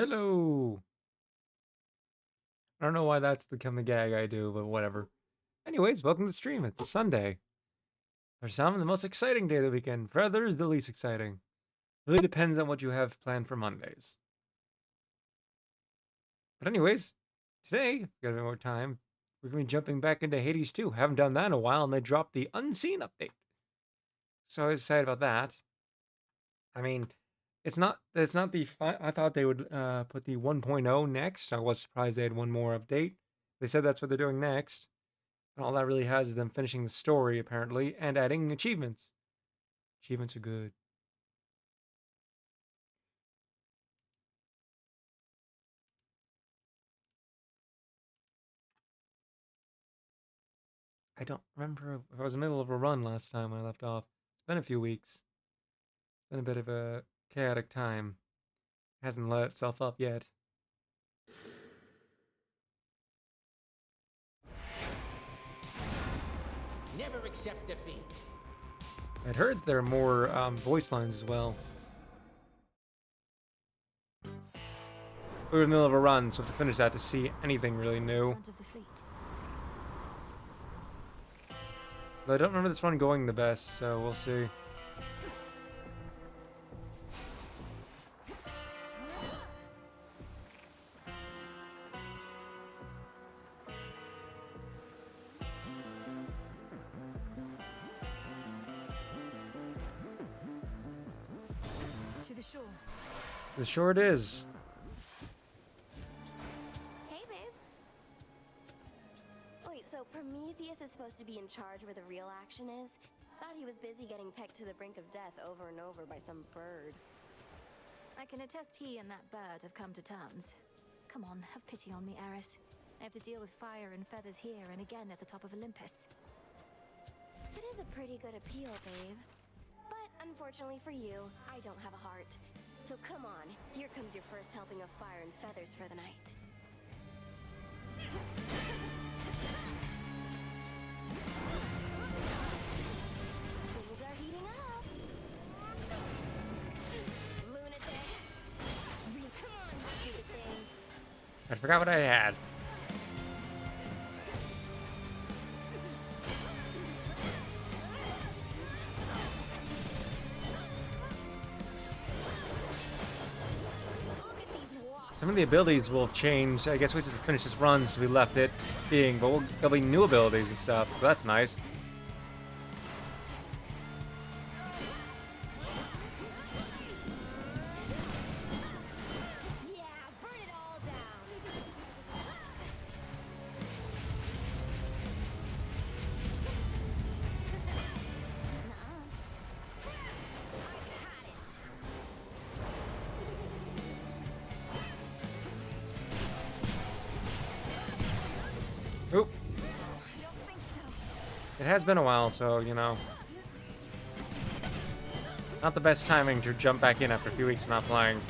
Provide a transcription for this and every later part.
Hello. I don't know why that's the kind of gag I do, but whatever. Anyways, welcome to the stream. It's a Sunday. For some, the most exciting day of the weekend. For others, the least exciting. Really depends on what you have planned for Mondays. But anyways, today, if we got a bit more time, we're going to be jumping back into Hades 2. Haven't done that in a while, and they dropped the Unseen update. So I was excited about that. I mean, it's not the I thought they would put the 1.0 next. I was surprised they had one more update. They said that's what they're doing next. And all that really has is them finishing the story, apparently, and adding achievements. Achievements are good. I don't remember if I was in the middle of a run last time I left off. It's been a few weeks. It's been a bit of a chaotic time. Hasn't let itself up yet. Never accept defeat. I'd heard there are more voice lines as well. We were in the middle of a run, so to finish that to see anything really new. Front of the fleet. But I don't remember this run going the best, so we'll see. To the shore. The short is. Hey, babe. Wait, so Prometheus is supposed to be in charge where the real action is? Thought he was busy getting pegged to the brink of death over and over by some bird. I can attest he and that bird have come to terms. Come on, have pity on me, Eris. I have to deal with fire and feathers here and again at the top of Olympus. It is a pretty good appeal, babe. But unfortunately for you, I don't have a heart. So come on, here comes your first helping of fire and feathers for the night. Things are heating up. Lunatic. Come on, stupid thing. I forgot what I had. Look at these washed. Some of the abilities will have changed. I guess we have to finish this run so we left it being, but there'll be new abilities and stuff, so that's nice. Yeah, burn it all down. Nuh-uh. I've had it. Oop. I don't think so. It has been a while, so, you know. Not the best timing to jump back in after a few weeks of not playing.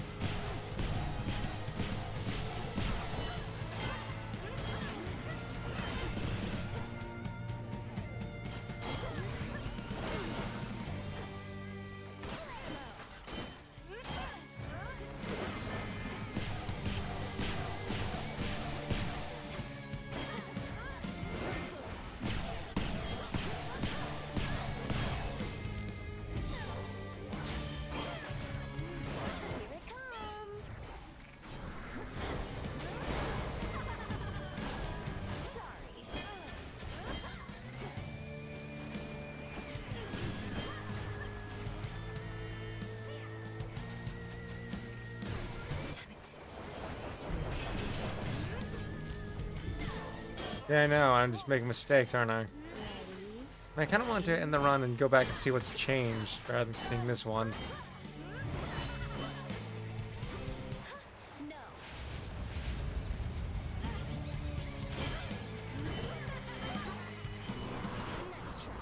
Here it comes. Sorry. Damn it. Yeah, I know. I'm just making mistakes, aren't I? Ready? I kind of want to end the run and go back and see what's changed rather than taking this one. No. Nice try.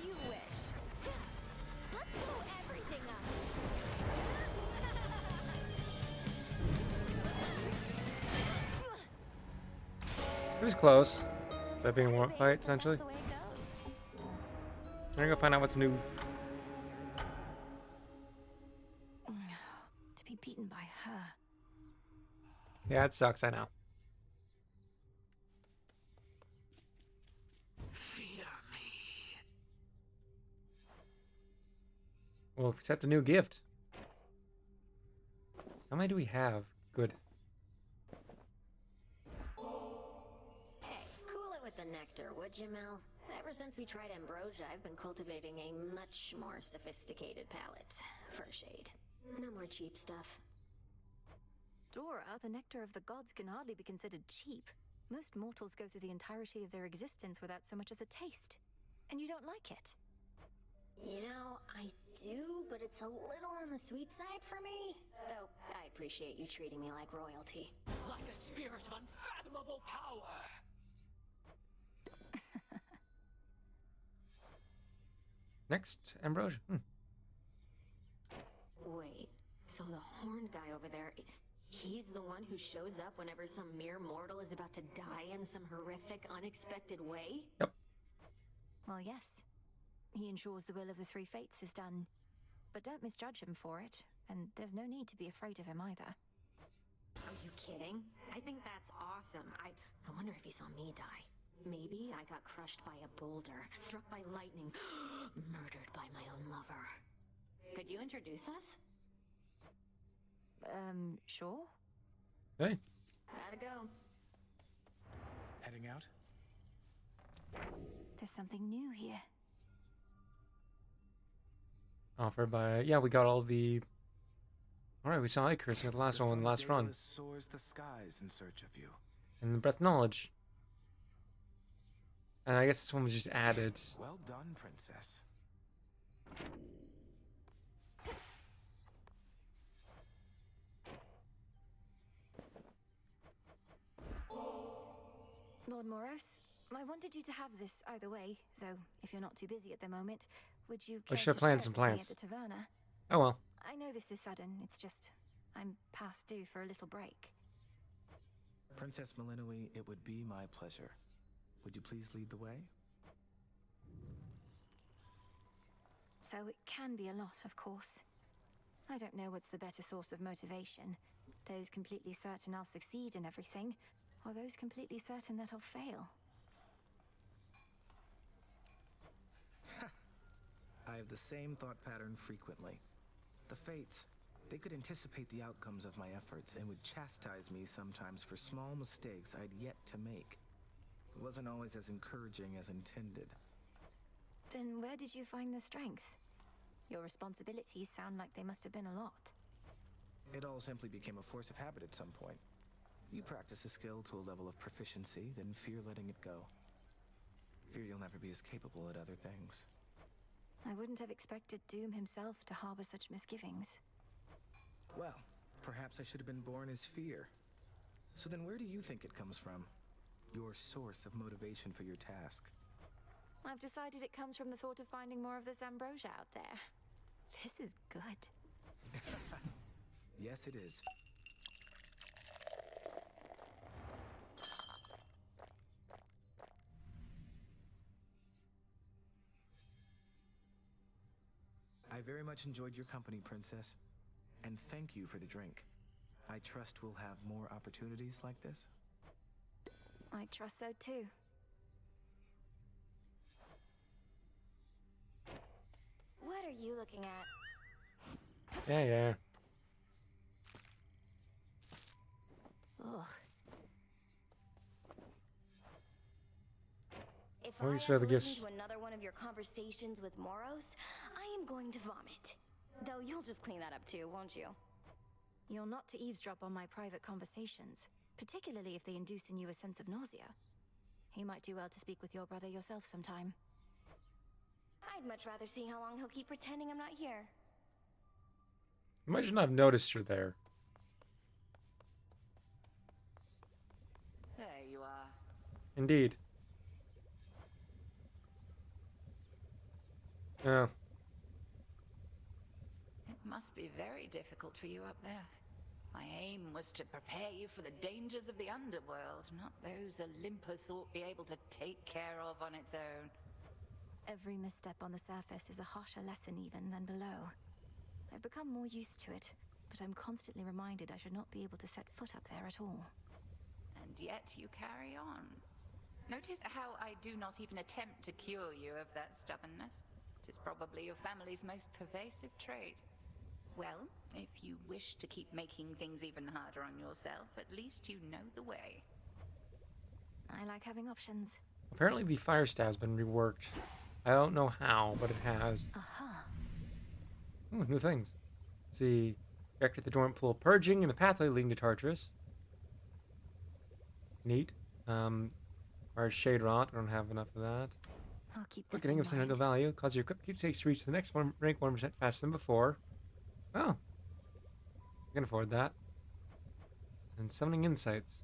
You wish. It was close. That being a Sorry, warm babe, fight, but essentially. That's the way it goes. I'm gonna go find out what's new. To be beaten by her. Yeah, it sucks, I know. Fear me. We'll accept a new gift. How many do we have? Good. Hey, cool it with the nectar, would you, Mel? Ever since we tried ambrosia, I've been cultivating a much more sophisticated palate. For shade. No more cheap stuff. Dora, the nectar of the gods can hardly be considered cheap. Most mortals go through the entirety of their existence without so much as a taste. And you don't like it. You know, I do, but it's a little on the sweet side for me. Though, I appreciate you treating me like royalty. Like a spirit of unfathomable power. Next, ambrosia. Wait, so the horned guy over there, he's the one who shows up whenever some mere mortal is about to die in some horrific, unexpected way? Yep. Well, yes. He ensures the will of the three fates is done. But don't misjudge him for it, and there's no need to be afraid of him either. Are you kidding? I think that's awesome. I wonder if he saw me die. Maybe I got crushed by a boulder, struck by lightning, murdered by my own lover. Could you introduce us? Sure? Hey. Gotta go. Heading out? There's something new here. Offered by... Yeah, we got all the... Alright, we saw Icarus in the last one, in the last run. Daedalus soars the skies in search of you. And the Breath of Knowledge. And I guess this one was just added. Well done, princess. Lord Moros, I wanted you to have this either way, though if you're not too busy at the moment, would you care should have to planned share some it with me plans. at the taverna? Oh well. I know this is sudden, it's just I'm past due for a little break. Princess Melinoi, it would be my pleasure. Would you please lead the way? So it can be a lot, of course. I don't know what's the better source of motivation. Those completely certain I'll succeed in everything, or those completely certain that I'll fail. I have the same thought pattern frequently. The fates, they could anticipate the outcomes of my efforts and would chastise me sometimes for small mistakes I'd yet to make. It wasn't always as encouraging as intended. Then where did you find the strength? Your responsibilities sound like they must have been a lot. It all simply became a force of habit at some point. You practice a skill to a level of proficiency, then fear letting it go. Fear you'll never be as capable at other things. I wouldn't have expected Doom himself to harbor such misgivings. Well, perhaps I should have been born as fear. So then where do you think it comes from? Your source of motivation for your task? I've decided it comes from the thought of finding more of this ambrosia out there. This is good. Yes, it is. I very much enjoyed your company, Princess. And thank you for the drink. I trust we'll have more opportunities like this. I trust so too. What are you looking at? Yeah, yeah. Ugh. If Why don't I you have share to the listen gifts? to another one of your conversations with Moros, I am going to vomit. Though you'll just clean that up too, won't you? You're not to eavesdrop on my private conversations, particularly if they induce in you a sense of nausea. You might do well to speak with your brother yourself sometime. I'd much rather see how long he'll keep pretending I'm not here. You might just not have noticed her there. There you are. Indeed. Oh. It must be very difficult for you up there. My aim was to prepare you for the dangers of the underworld, not those Olympus ought be able to take care of on its own. Every misstep on the surface is a harsher lesson even than below. I've become more used to it, but I'm constantly reminded I should not be able to set foot up there at all. And yet you carry on. Notice how I do not even attempt to cure you of that stubbornness. It is probably your family's most pervasive trait. Well, if you wish to keep making things even harder on yourself, at least you know the way. I like having options. Apparently the fire staff's been reworked. I don't know how, but it has. Aha. Ooh, new things. Let's see. Reactivate the dormant pool of purging in the pathway leading to Tartarus. Neat. Our shade rot. I don't have enough of that. I'll keep this Quickening in of sentimental mind. value. Cause your keepsakes to reach the next one rank 1% faster than before. Oh. I can afford that. And summoning insights.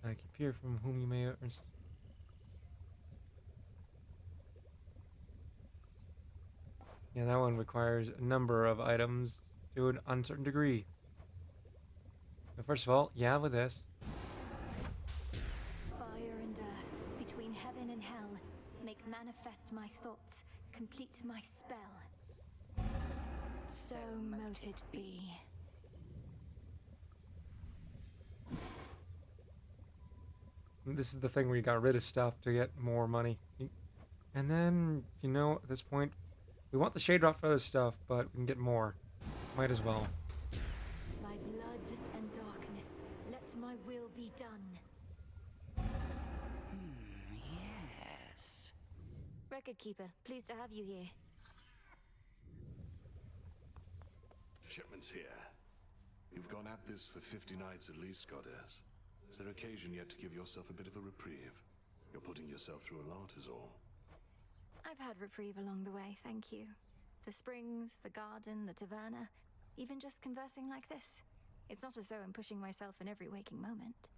I keep here from whom you may earn. Yeah, that one requires a number of items to an uncertain degree. But first of all, yeah, with this. Fire and earth, between heaven and hell, make manifest my thoughts, complete my spell. So mote it be. This is the thing where you got rid of stuff to get more money. And then, you know, at this point, we want the shade drop for other stuff, but we can get more. Might as well. My blood and darkness, let my will be done. Yes. Record keeper, pleased to have you here. Shipments here. You've gone at this for 50 nights at least, Goddess. Is there occasion yet to give yourself a bit of a reprieve? You're putting yourself through a lot is all. I've had reprieve along the way, thank you. The springs, the garden, the taverna, even just conversing like this. It's not as though I'm pushing myself in every waking moment.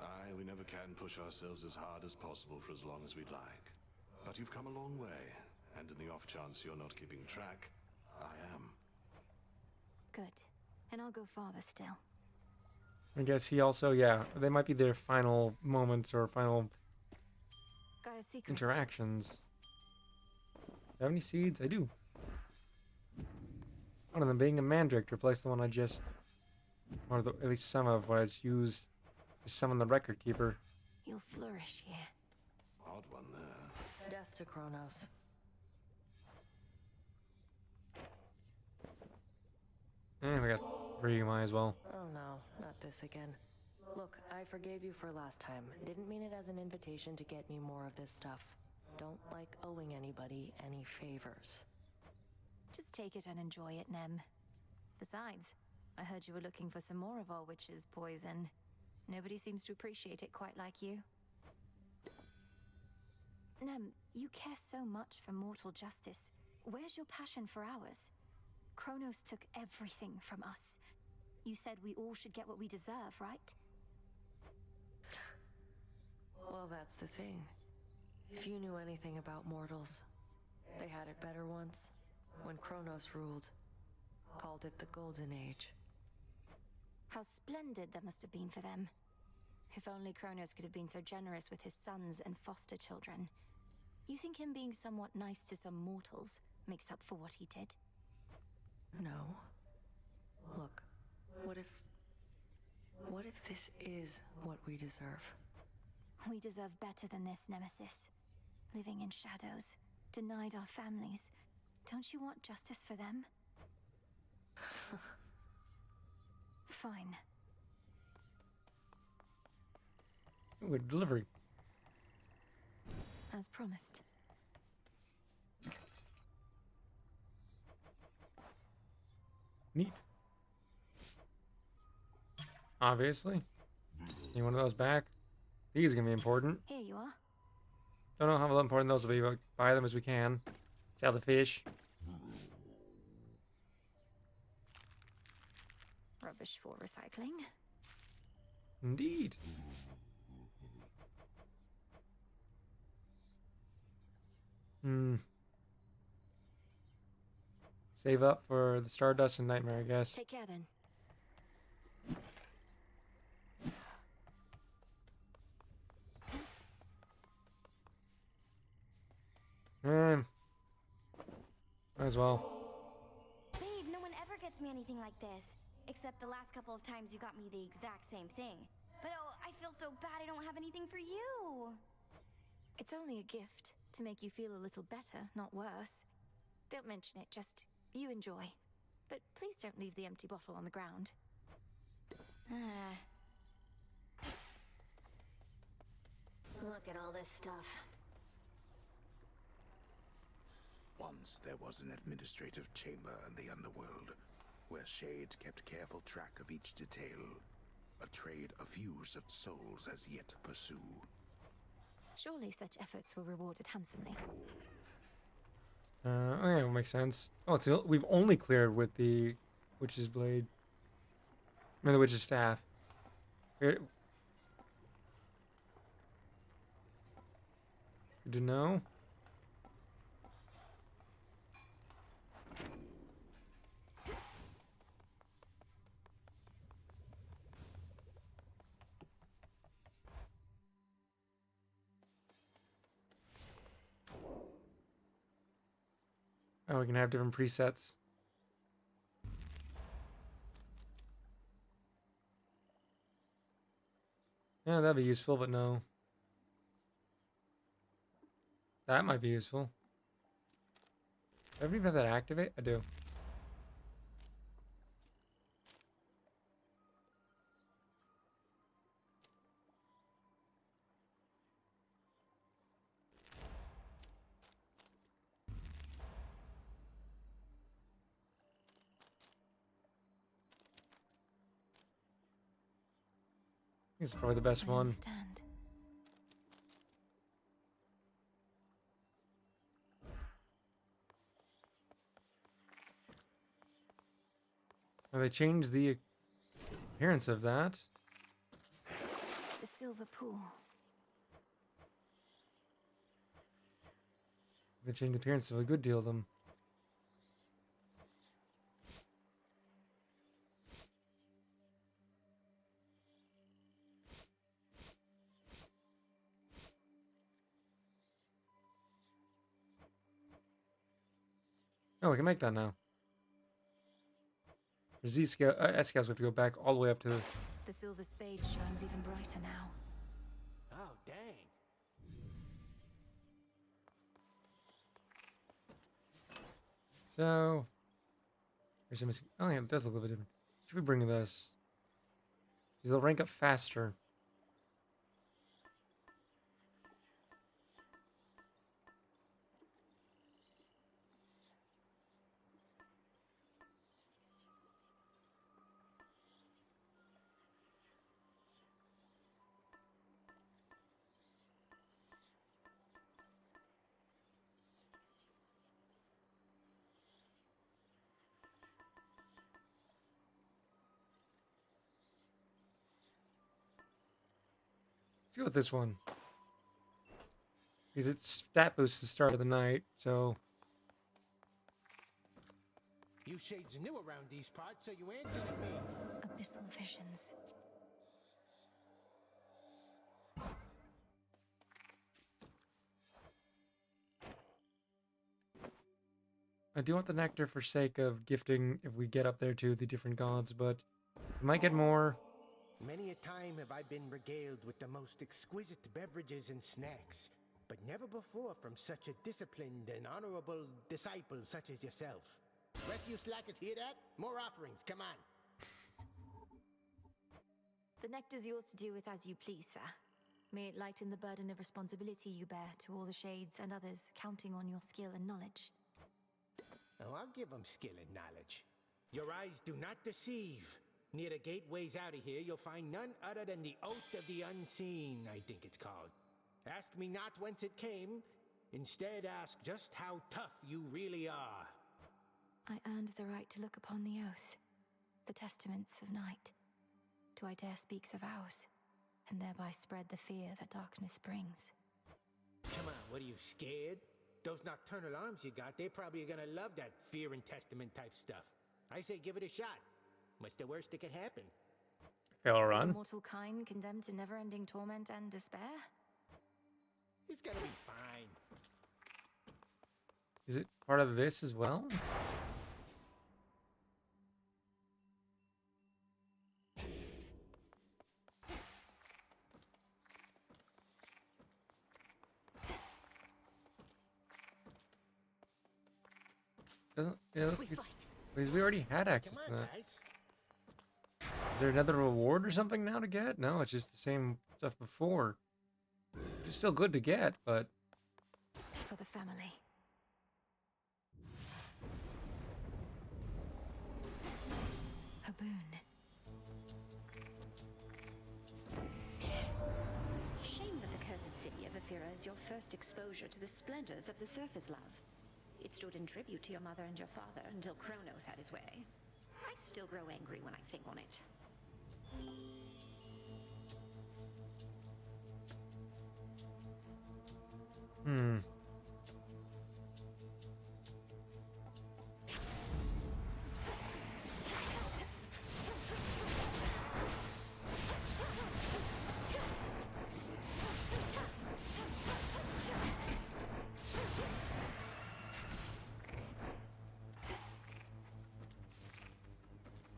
Aye, we never can push ourselves as hard as possible for as long as we'd like. But you've come a long way, and in the off chance you're not keeping track, I am. Good. And I'll go farther still. I guess he also, yeah, they might be their final moments or final Got a secret. interactions. Do I have any seeds? I do. One of them being a mandrake to replace the one I just, or at least some of what I just used to summon the record keeper. You'll flourish here. Odd one there. Death to Kronos. And we got 3, might as well. Oh no, not this again. Look, I forgave you for last time. Didn't mean it as an invitation to get me more of this stuff. Don't like owing anybody any favors. Just take it and enjoy it, Nem. Besides, I heard you were looking for some more of our witch's poison. Nobody seems to appreciate it quite like you. Nem, you care so much for mortal justice. Where's your passion for ours? Kronos took everything from us. You said we all should get what we deserve, right? Well, that's the thing. If you knew anything about mortals, they had it better once, when Kronos ruled. Called it the Golden Age. How splendid that must have been for them. If only Kronos could have been so generous with his sons and foster children. You think him being somewhat nice to some mortals makes up for what he did? No. Look, what if this is what we deserve? We deserve better than this, Nemesis. Living in shadows, denied our families. Don't you want justice for them? Fine. Ooh, a delivery. As promised. Neat. Obviously. Need one of those back. These are going to be important. Here you are. Don't know how important those will be, but buy them as we can. Sell the fish. Rubbish for recycling. Indeed. Save up for the Stardust and Nightmare, I guess. Take care then. Might as well. Babe, no one ever gets me anything like this. Except the last couple of times you got me the exact same thing. But oh, I feel so bad I don't have anything for you. It's only a gift to make you feel a little better, not worse. Don't mention it, just you enjoy. But please don't leave the empty bottle on the ground. Look at all this stuff. Once there was an administrative chamber in the underworld, where Shade kept careful track of each detail. A trade a few such souls has yet to pursue. Surely such efforts were rewarded handsomely. Okay, that makes sense. Oh, it's we've only cleared with the Witch's Blade. I mean, the Witch's Staff. Good to know. Oh, we can have different presets. Yeah, that'd be useful, but no. That might be useful. Do I even have that activate? I do. It's probably the best I one. understand. Oh, they changed the appearance of that. The silver pool. They changed the appearance of a good deal of them. Oh, we can make that now. Z scale, S scales, we have to go back all the way up to the... The silver spade shines even brighter now. Oh, dang. So... Where's the missing... Oh yeah, it does look a little bit different. Should we bring this? Because they'll rank up faster. Let's go with this one. Because it's stat boosts the start of the night, so... You shades new around these parts, so you answered at me. Abyssal visions. I do want the nectar for sake of gifting if we get up there to the different gods, but we might get more. Many a time have I been regaled with the most exquisite beverages and snacks, but never before from such a disciplined and honorable disciple such as yourself. Rest you slackers hear that? More offerings, come on. The nectar's yours to do with as you please, sir. May it lighten the burden of responsibility you bear to all the shades and others counting on your skill and knowledge. Oh, I'll give them skill and knowledge. Your eyes do not deceive. Near the gateways out of here, you'll find none other than the Oath of the Unseen, I think it's called. Ask me not whence it came. Instead, ask just how tough you really are. I earned the right to look upon the oath, the testaments of night. Do I dare speak the vows, and thereby spread the fear that darkness brings? Come on, what are you, scared? Those nocturnal arms you got, they probably are gonna love that fear and testament type stuff. I say give it a shot. What's the worst that could happen? Fail The run. mortal kind condemned to never-ending torment and despair? It's gonna be fine. Is it part of this as well? Doesn't yeah, let's We get, fight. because we already had access Come to on, that. guys. Is there another reward or something now to get? No, it's just the same stuff before. It's still good to get, but For the family. A boon. Shame that the cursed city of Ephira is your first exposure to the splendors of the surface love. It stood in tribute to your mother and your father until Kronos had his way. I still grow angry when I think on it. hmm.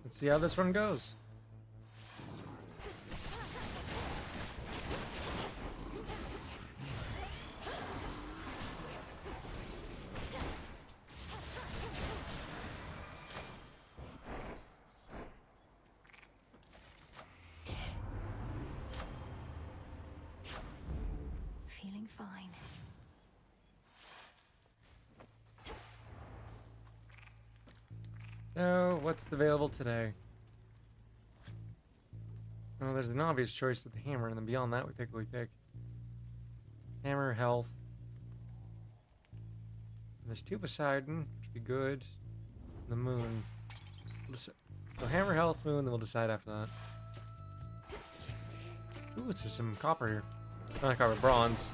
Let's see how this one goes. Feeling fine. So, what's available today? Oh, there's an obvious choice with the hammer, and then beyond that, we pick what we pick. Hammer, health. And there's 2 Poseidon, which would be good. And the moon. So hammer, health, moon, then we'll decide after that. Ooh, it's just some copper here. Not copper, bronze.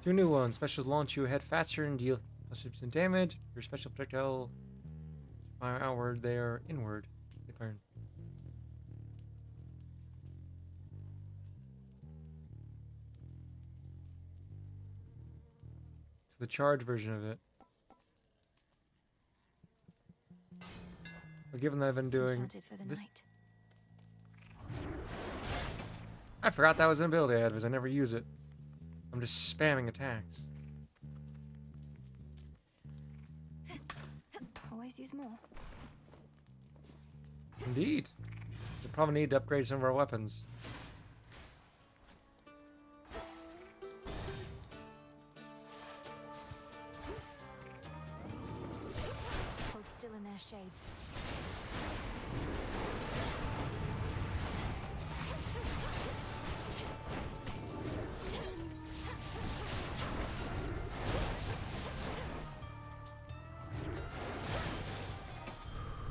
Two new ones. Specials launch you ahead faster and deal +50% damage. Your special projectile fire outward, they are inward. They fire. It's the charge version of it. But given that I've been doing Enchanted for the this, night. I forgot that was an ability I had because I never use it. I'm just spamming attacks. Always use more. Indeed. We'll probably need to upgrade some of our weapons. Hold still in their shades.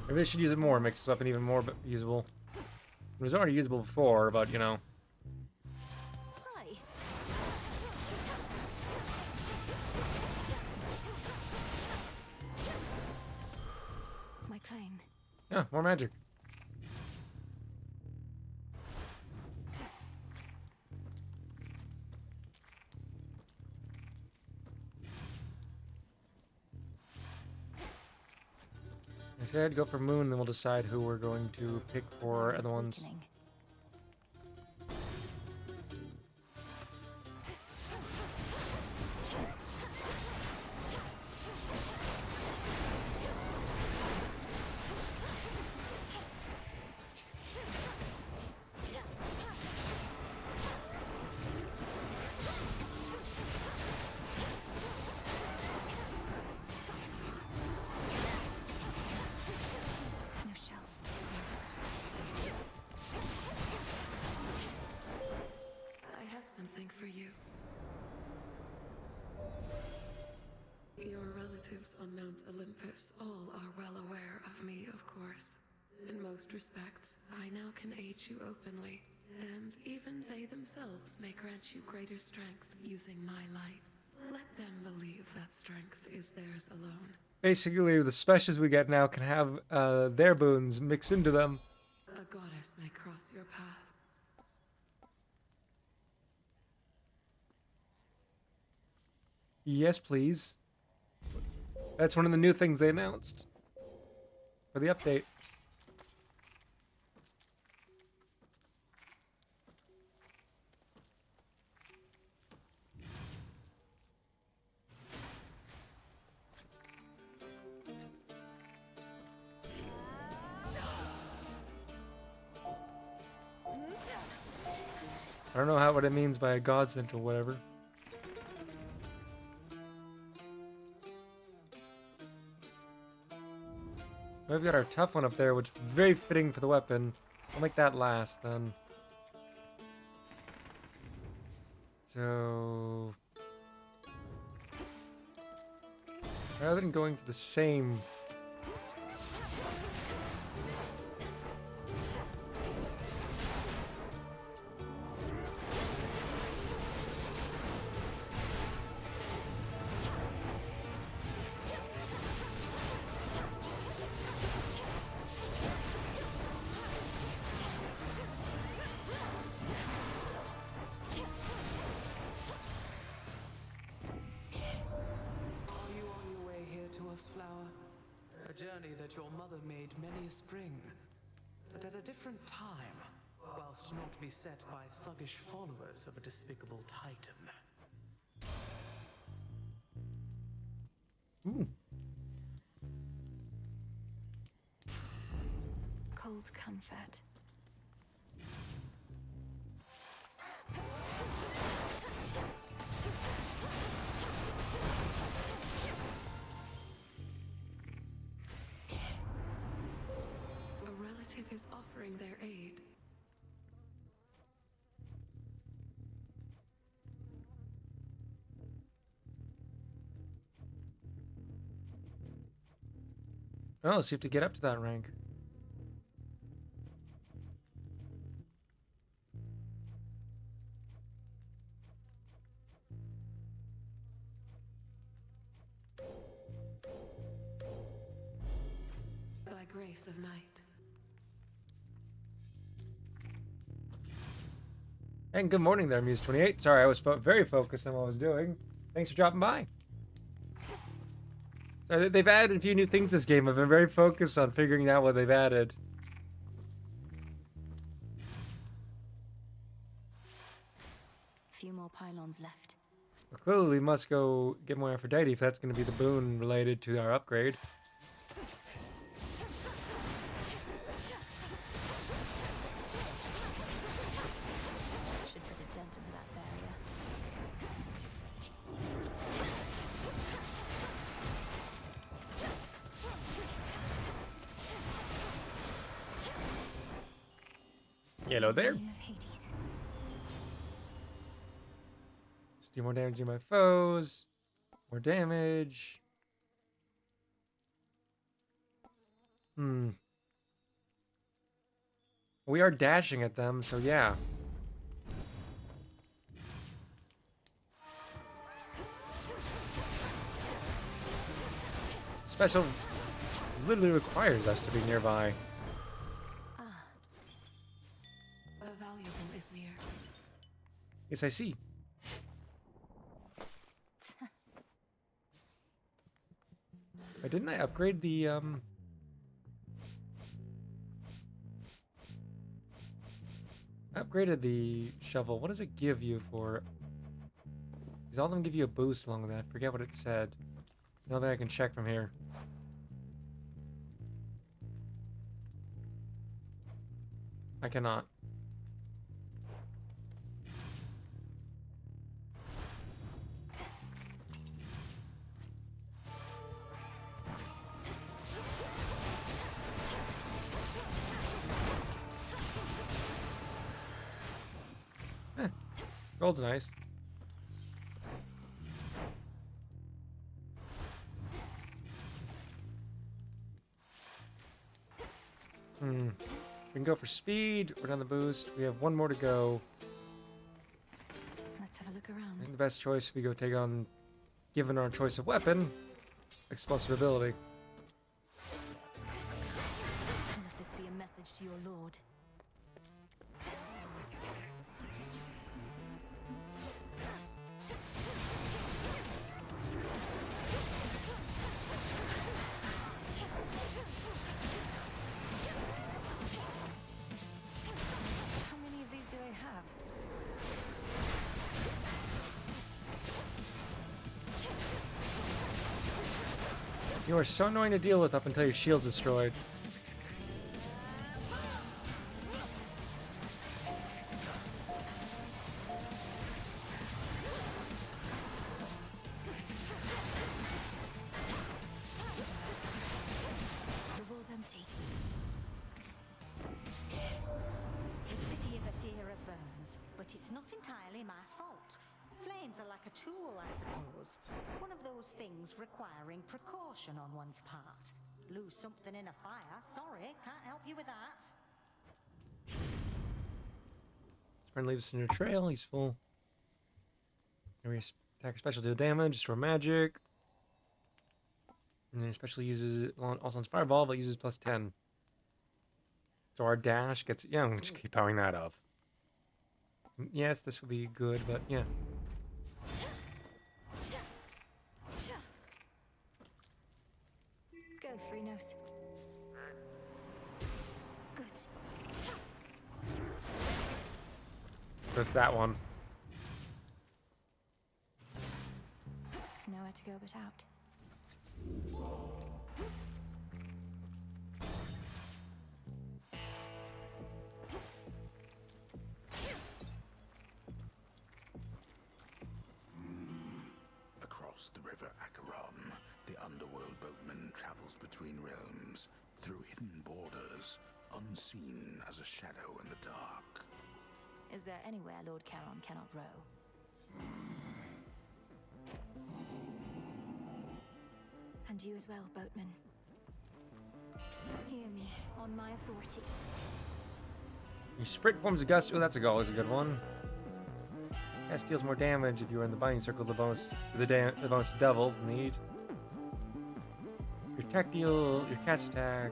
Maybe I should use it more, makes this weapon even more usable. It was already usable before, but you know. Hi. My claim. Yeah, more magic. I said go for moon, then we'll decide who we're going to pick for Barrier's other ones. weakening. No shells. relatives on Mount Olympus all are well aware of me, of course. In most respects, I now can aid you openly, and even they themselves may grant you greater strength using my light. Let them believe that strength is theirs alone. Basically, the specials we get now can have their boons mixed into them. A goddess may cross your path. Yes, please. That's one of the new things they announced for the update. I don't know what it means by a godsend or whatever. We've got our tough one up there, which is very fitting for the weapon. I'll make that last then. So, rather than going for the same. Flower. A journey that your mother made many a spring, but at a different time, whilst not beset by thuggish followers of a despicable titan. Ooh. Cold comfort. Is offering their aid. Oh, so you have to get up to that rank. By grace of night. And good morning there, Muse28. Sorry, I was very focused on what I was doing. Thanks for dropping by. So they've added a few new things this game. I've been very focused on figuring out what they've added. A few more pylons left. Well, clearly we must go get more Aphrodite if that's going to be the boon related to our upgrade. Yellow there. Just do more damage to my foes. More damage. We are dashing at them, so yeah. Special literally requires us to be nearby. Is near. Yes, I see. Didn't I upgrade the I upgraded the shovel. What does it give you for? Does all of them give you a boost along with that? I forget what it said. Now that I can check from here. I cannot. Gold's nice. We can go for speed. We're down the boost. We have one more to go. Let's have a look I around. think the best choice if we go take on, given our choice of weapon, explosive ability. Let this be a message to your lord. How many of these do they have? You are so annoying to deal with up until your shield's destroyed. Revol's empty. The city is a fear of burns, but it's not entirely my fault. Flames are like a tool, I suppose. One of those things requiring precaution on one's part. Lose something in a fire, sorry, can't help you with that. Friend leaves us in your trail. He's full. Every attack or special deal damage, store magic. And then especially uses it also on Fireball, but uses +10. So our dash gets, yeah, we'll just keep powering that up. Yes, this will be good, but yeah. Go, Freenos. Good. Just that one. Nowhere to go but out. Across the river Acheron, the underworld boatman travels between realms, through hidden borders, unseen as a shadow in the dark. Is there anywhere Lord Charon cannot row? And you as well, boatman. Hear me, on my authority. Your sprint forms a gust. Oh, that's always a good one. Cast deals more damage if you are in the binding circle. The bonus doubled. Neat. Your attack deal, your cast attack.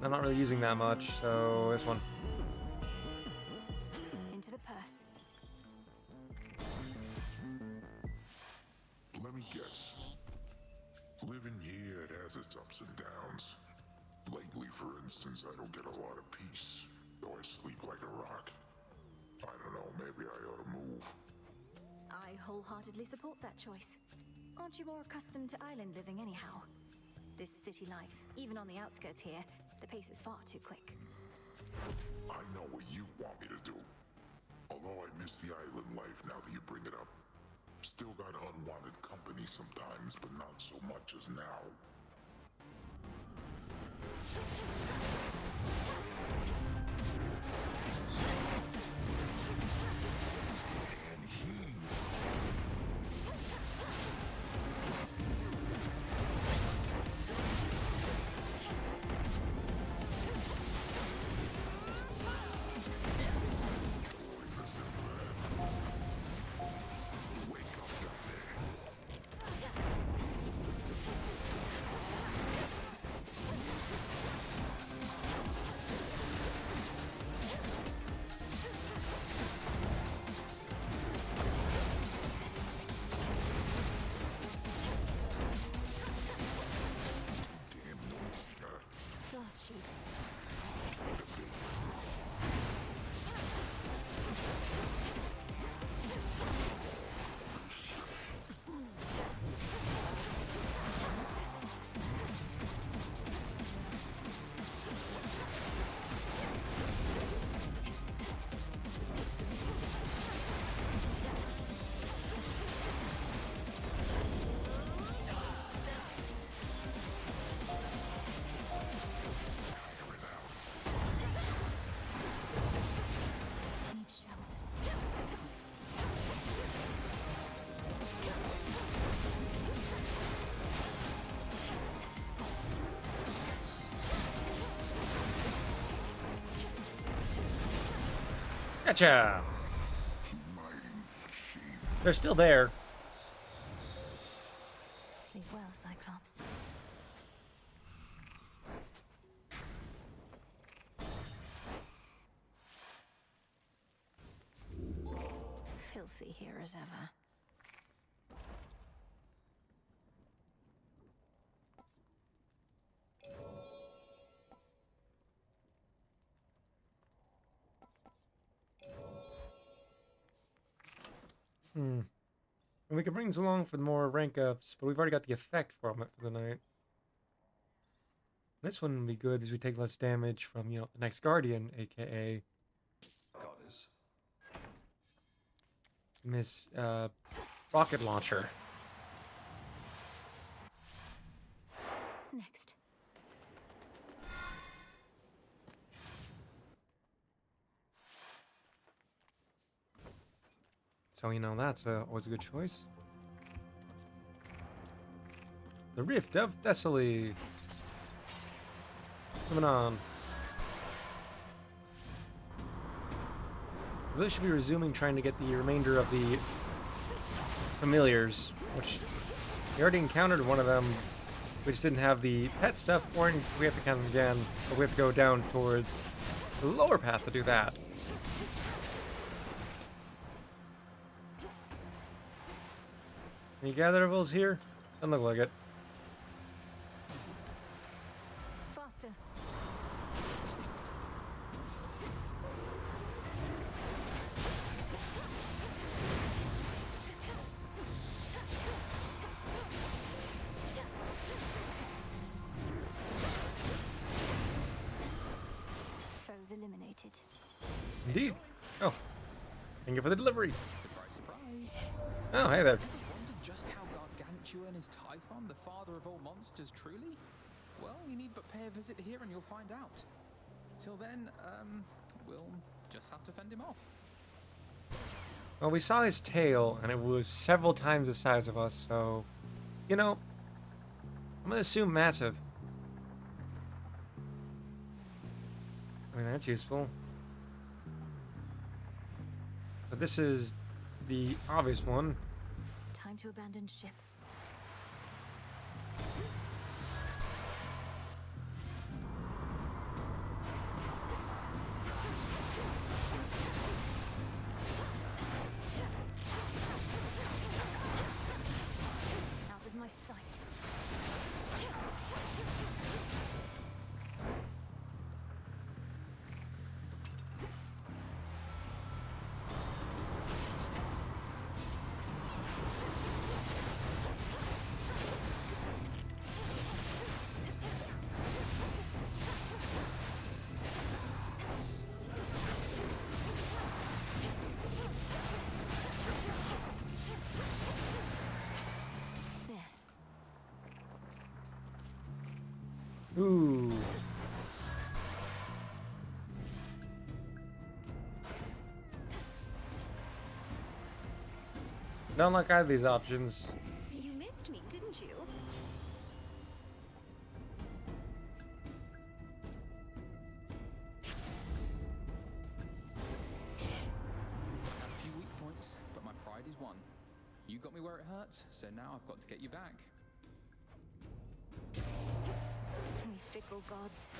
I'm not really using that much, so this one. Into the purse. Let me guess. Living here, it has its ups and downs. Lately, for instance, I don't get a lot of peace, though I sleep like a rock. I don't know, maybe I ought to move. I wholeheartedly support that choice. Aren't you more accustomed to island living anyhow? This city life, even on the outskirts here, the pace is far too quick. I know what you want me to do. Although I miss the island life now that you bring it up. Still got unwanted company sometimes, but not so much as now. Gotcha! They're still there. Sleep well, Cyclops. Filthy here as ever. And we can bring these along for more rank ups, but we've already got the effect from it for the night. This one would be good because we take less damage from, the next Guardian, aka Goddess. Miss Rocket Launcher. Next. So, that's always a good choice. The Rift of Thessaly. Coming on. Really should be resuming trying to get the remainder of the familiars, which we already encountered one of them. We just didn't have the pet stuff, or we have to count them again, but we have to go down towards the lower path to do that. Any gatherables here? Doesn't look like it. Faster. Foes eliminated. Indeed. Oh. Thank you for the delivery. Surprise, surprise. Oh, hey there. Wondered just how Gargantuan is Typhon, the father of all monsters, truly? Well, you need but pay a visit here and you'll find out. Till then, we'll just have to fend him off. Well, we saw his tail, and it was several times the size of us, so, I'm gonna assume massive. I mean, that's useful. But this is the obvious one. Time to abandon ship. Out of my sight. Ooh. Don't like either of these options. You missed me, didn't you? I have a few weak points, but my pride is one. You got me where it hurts, so now I've got to get you back. We fickle gods.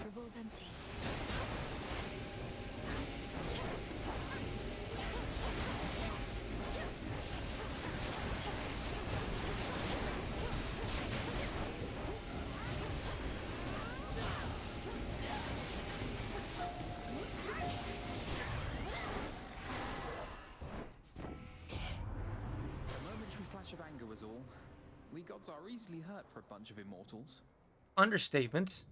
Rival's empty. A momentary flash of anger was all. We gods are easily hurt for a bunch of immortals. Understatement.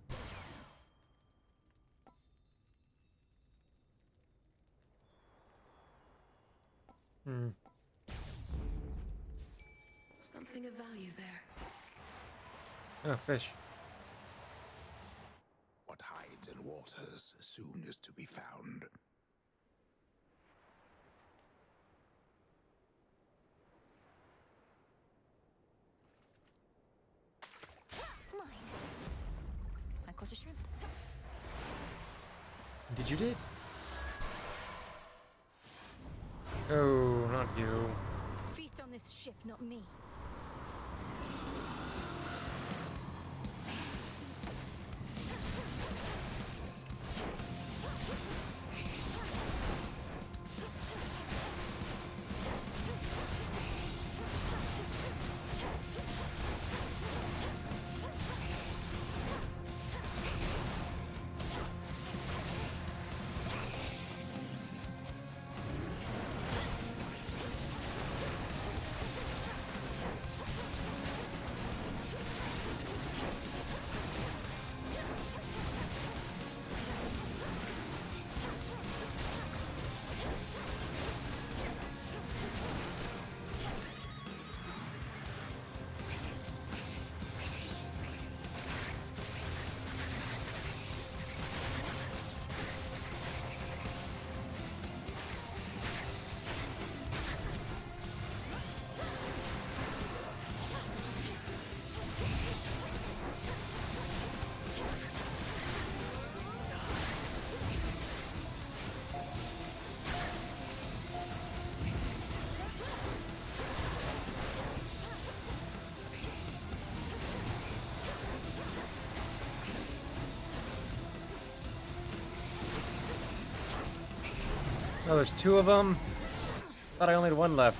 Hmm. Something of value there. Oh, fish. What hides in waters soon is to be found. Mine. I caught a shrimp. Did you did? Oh, not you. Feast on this ship, not me. Oh, there's two of them. Thought I only had one left.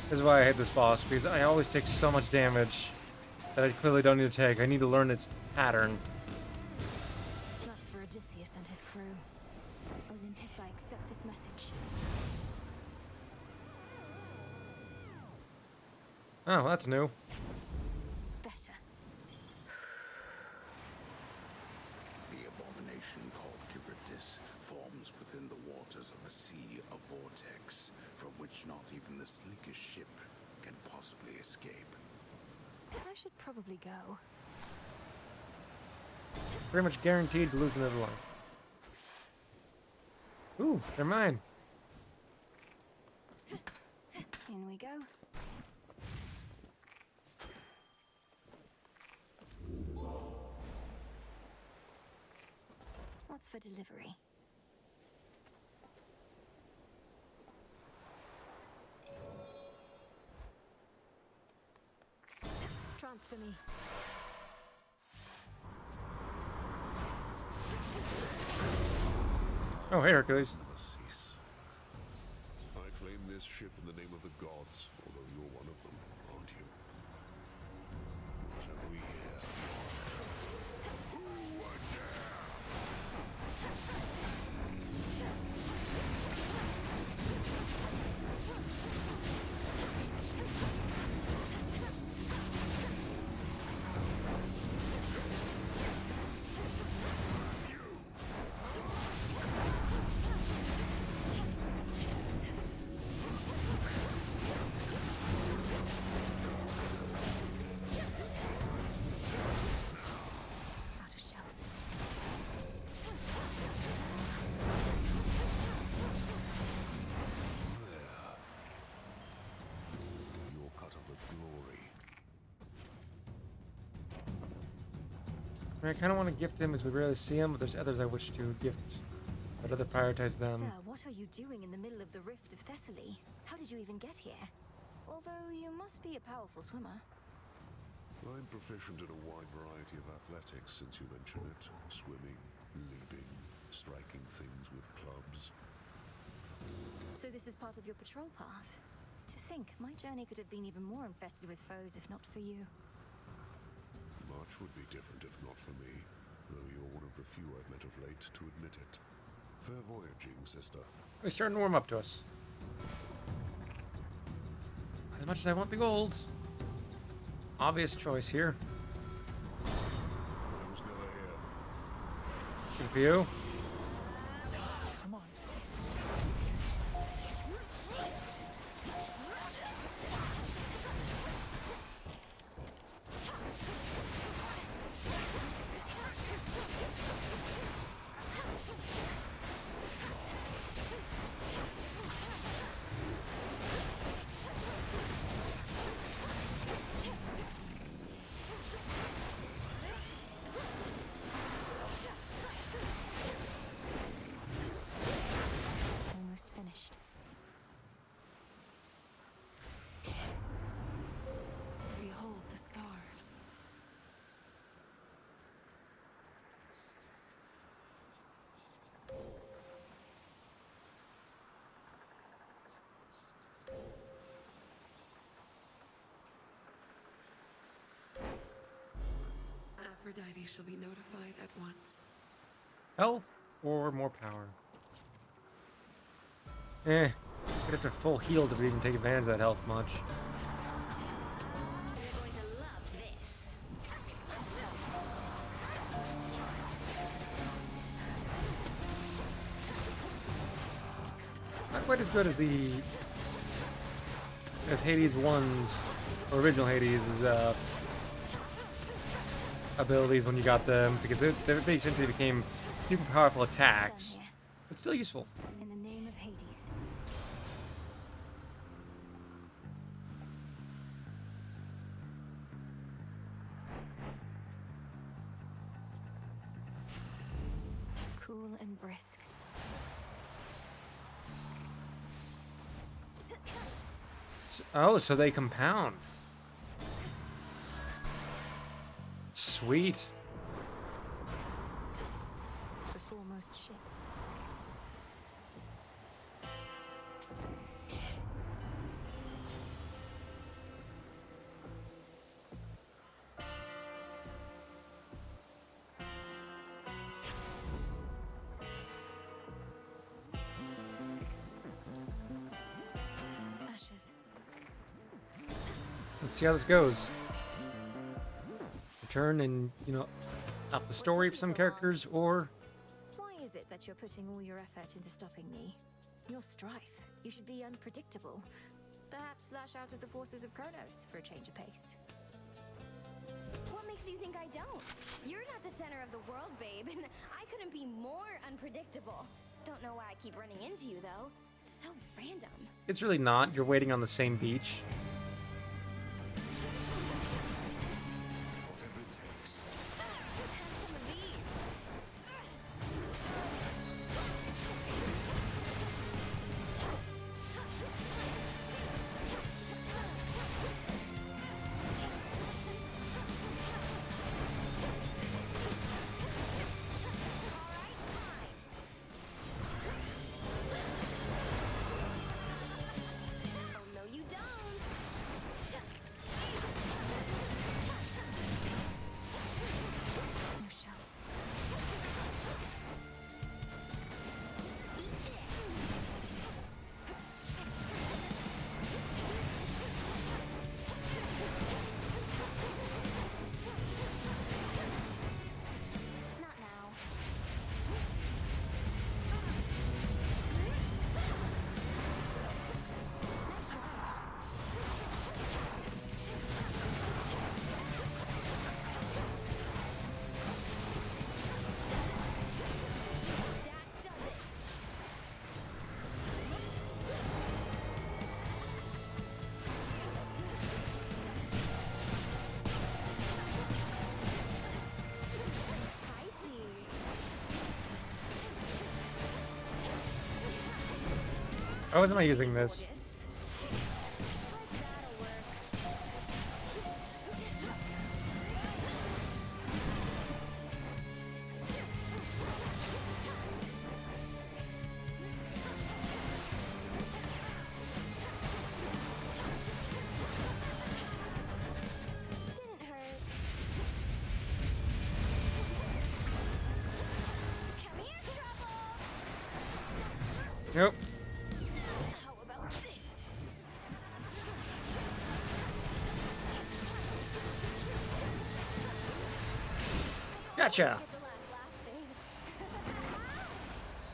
This is why I hate this boss, because I always take so much damage that I clearly don't need to take. I need to learn its pattern. That's for Odysseus and his crew. Olympus, I accept this message. Oh, that's new. Better. The abomination called Charybdis forms within the waters of the Sea of Vortex, from which not even the sleekest ship can possibly escape. I should probably go. Pretty much guaranteed to lose another one. Ooh, they're mine. In we go. What's for delivery? Transfer me. Oh, hey, Hercules. Never cease. I claim this ship in the name of the gods, although you're one of them, aren't you? What have we here? Who would Out of shells. Your cut of the glory. I mean, I kind of want to gift him as we rarely see him, but there's others I wish to gift. I'd rather prioritize them. Sir, what are you doing in the middle of the Rift of Thessaly? How did you even get here? Although you must be a powerful swimmer. I'm proficient in a wide variety of athletics, since you mention it. Swimming, leaping, striking things with clubs. So this is part of your patrol path? To think, my journey could have been even more infested with foes if not for you. Much would be different if not for me. though you're one of the few I've met of late to admit it. Fair voyaging, sister. We're starting to warm up to us. As much as I want the gold. Obvious choice here. I was never here. Good for you. Come on. Almost finished. Behold the stars. Aphrodite shall be notified at once. Health or more power? Eh. Get up to full heal to even take advantage of that health much. You're going to love this. Not quite as good as Hades 1's original Hades' abilities when you got them, because they essentially became super powerful attacks, but still useful. In the name of Hades. Cool and brisk. Oh, so they compound. Sweet. The foremost ship. Ashes. Let's see how this goes. Return and, up the story for some characters, or Why is it that you're putting all your effort into stopping me? You're Strife. You should be unpredictable. Perhaps lash out at the forces of Kronos for a change of pace. What makes you think I don't? You're not the center of the world, babe, and I couldn't be more unpredictable. Don't know why I keep running into you, though. It's so random. it's really not. You're waiting on the same beach. Whatever it takes. Have some of these. Oh, no, you don't. No shells. Not now. Nice try. That does it. Spicy. How am I using this? That'll work. Didn't hurt. Nope. How about this? Gotcha.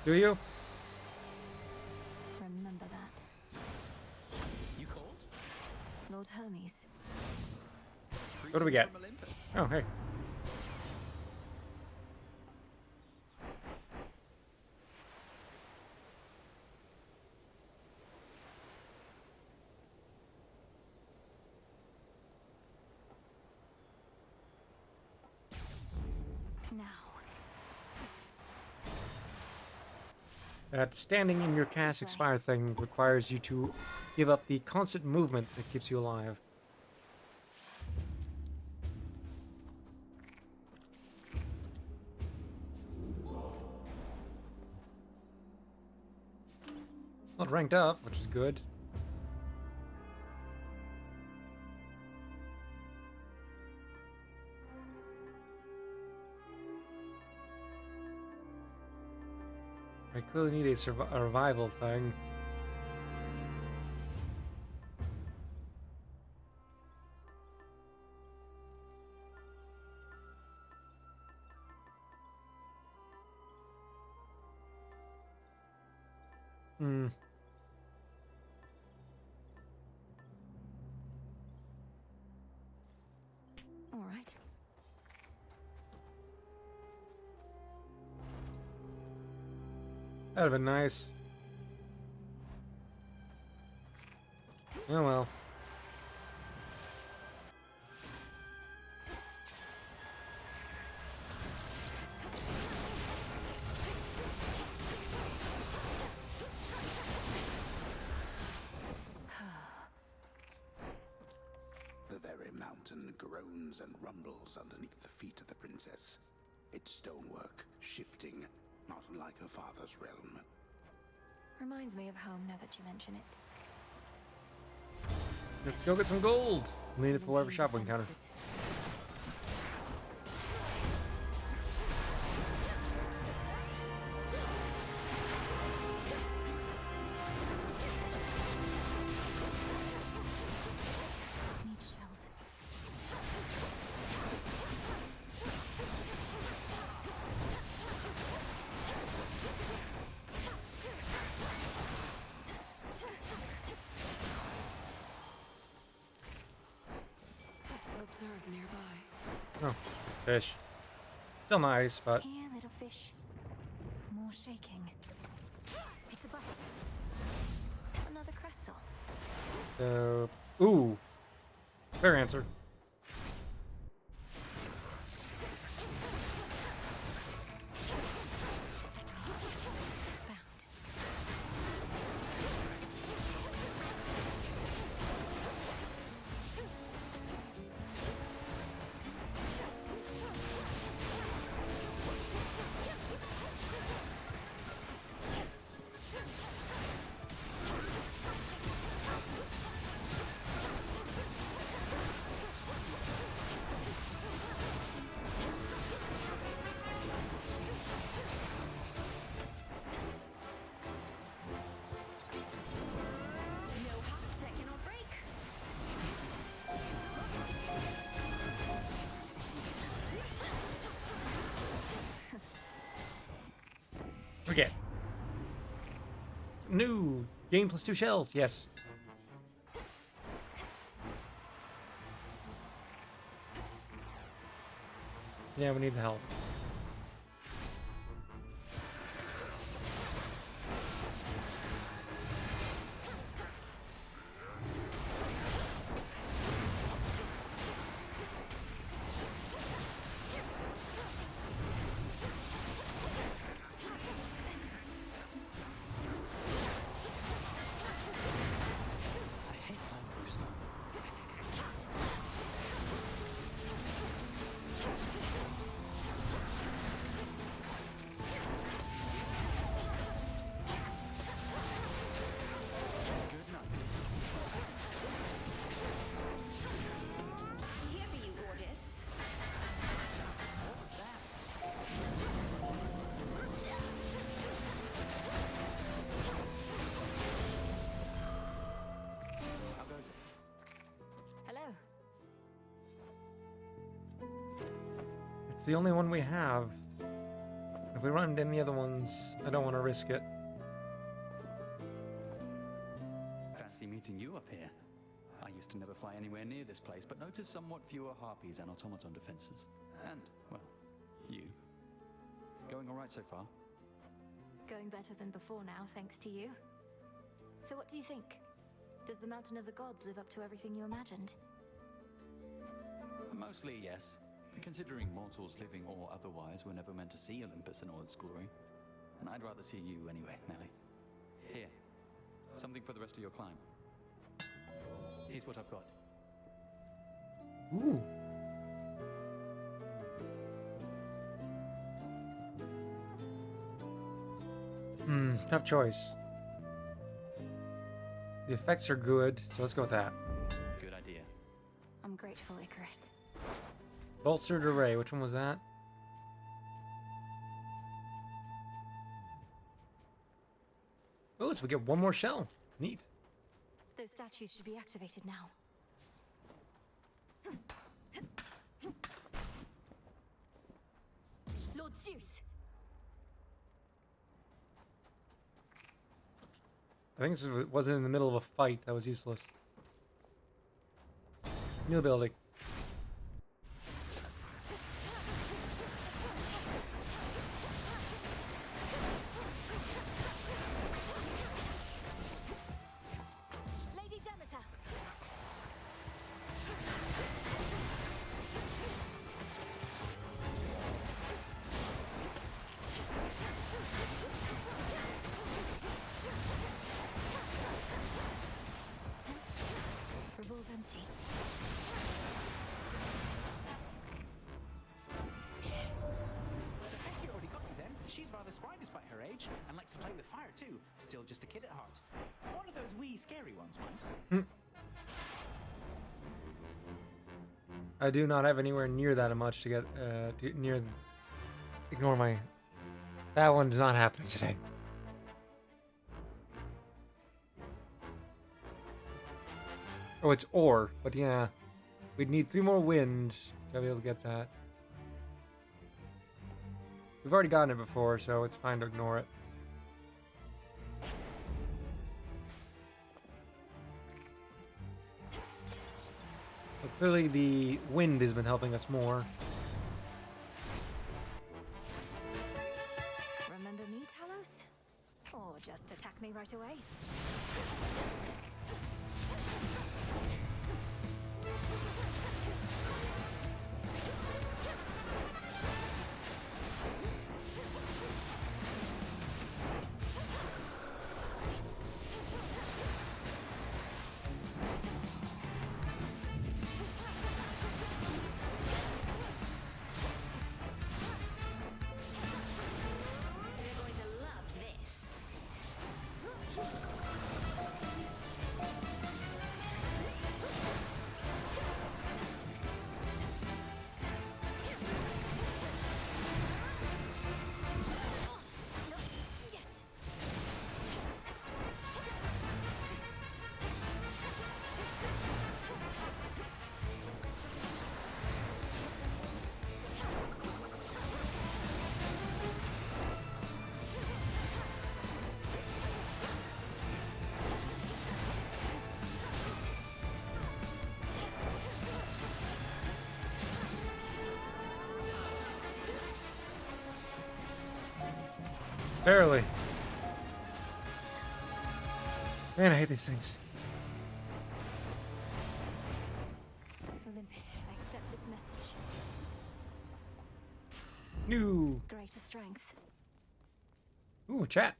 Do you? Remember that. You cold? Lord Hermes. What do we get? From Olympus. Oh, hey. Now. That standing in your cast expire thing requires you to give up the constant movement that keeps you alive. Not ranked up, which is good. I clearly need a revival thing. Hmm. All right. That'd have been nice. Oh well. The very mountain groans and rumbles underneath the feet of the princess. Its stonework shifting, not unlike her father's realm. Reminds me of home now that you mention it. Let's go get some gold. Need it for whatever shop we encounter. Need shells. Observe nearby. Oh, fish. Still nice, but Here, little fish. More shaking. It's a bite. Another crystal. ooh. Fair answer. No heart that cannot break. We get new game plus 2 shells. Yes. Yeah, we need the health. I hate flying through snow. It's the only one we have. If we run into any other ones, I don't want to risk it. Fancy meeting you up here. I used to never fly anywhere near this place, but noticed somewhat fewer harpies and automaton defenses. And, well, you. Going all right so far? Going better than before now, thanks to you. So what do you think? Does the Mountain of the Gods live up to everything you imagined? Mostly, yes. Considering mortals living or otherwise were never meant to see Olympus in all its glory. And I'd rather see you anyway, Nelly. Here. Something for the rest of your climb. Here's what I've got. Ooh. Tough choice. The effects are good, so let's go with that. Good idea. I'm grateful, Icarus. Bolstered array, which one was that? Oh, so we get one more shell. Neat. Those statues should be activated now. Lord Zeus! I think this wasn't in the middle of a fight. That was useless. New ability. Lady Demeter! Revol's empty. So Bessie already got you then. She's rather spry despite her age, and likes to play with fire too. Still just a kid at heart. One of those wee scary ones, mind. I do not have anywhere near that much to get near. Ignore my. That one's not happening today. Oh, it's ore, but yeah, we'd need 3 more wind to be able to get that. We've already gotten it before, so it's fine to ignore it. But clearly the wind has been helping us more. Remember me, Talos? Or just attack me right away? You're going to love this. Barely. Man, I hate these things. Olympus, I accept this message. New. Greater strength. Ooh, chat.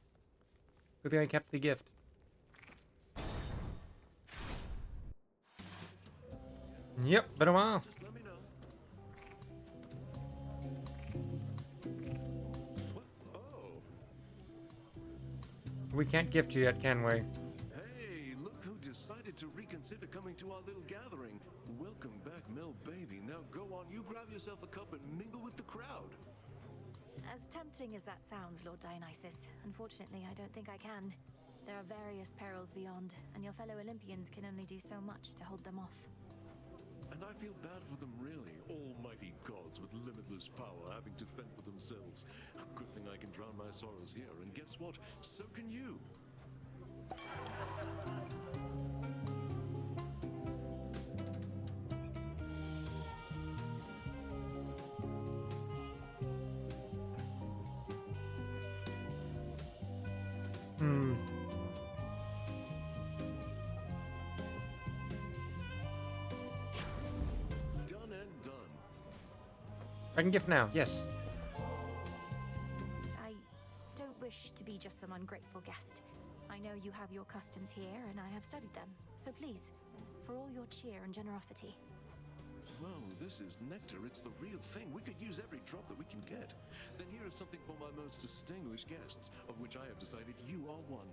Good thing I kept the gift. Yep, been a while. Just let me know. Oh. We can't gift you yet, can we? Hey, look who decided to reconsider coming to our little gathering. Welcome back, Mel Baby. Now go on, you grab yourself a cup and mingle with the crowd. As tempting as that sounds, Lord Dionysus, unfortunately I don't think I can. There are various perils beyond, and your fellow Olympians can only do so much to hold them off. And I feel bad for them, really. Almighty gods with limitless power having to fend for themselves. Good thing I can drown my sorrows here, and guess what? So can you. Done and done. I can gift now, yes. I don't wish to be just some ungrateful guest. I know you have your customs here, and I have studied them. So please, for all your cheer and generosity. Well, this is nectar. It's the real thing. We could use every drop that we can get. Then here is something for my most distinguished guests, of which I have decided you are one.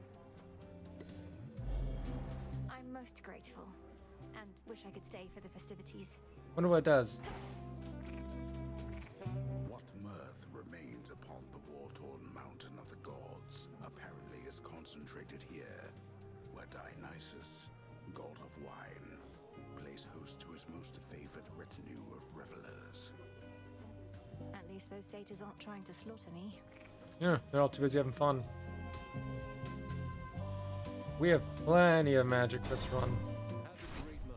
I'm most grateful, and wish I could stay for the festivities. Wonder what it does. What mirth remains upon the war-torn mountain of the gods apparently is concentrated here, where Dionysus, god of wine, plays host to his most favored retinue of revelers. At least those satyrs aren't trying to slaughter me. Yeah, they're all too busy having fun. We have plenty of magic. Let's run. Have a great night.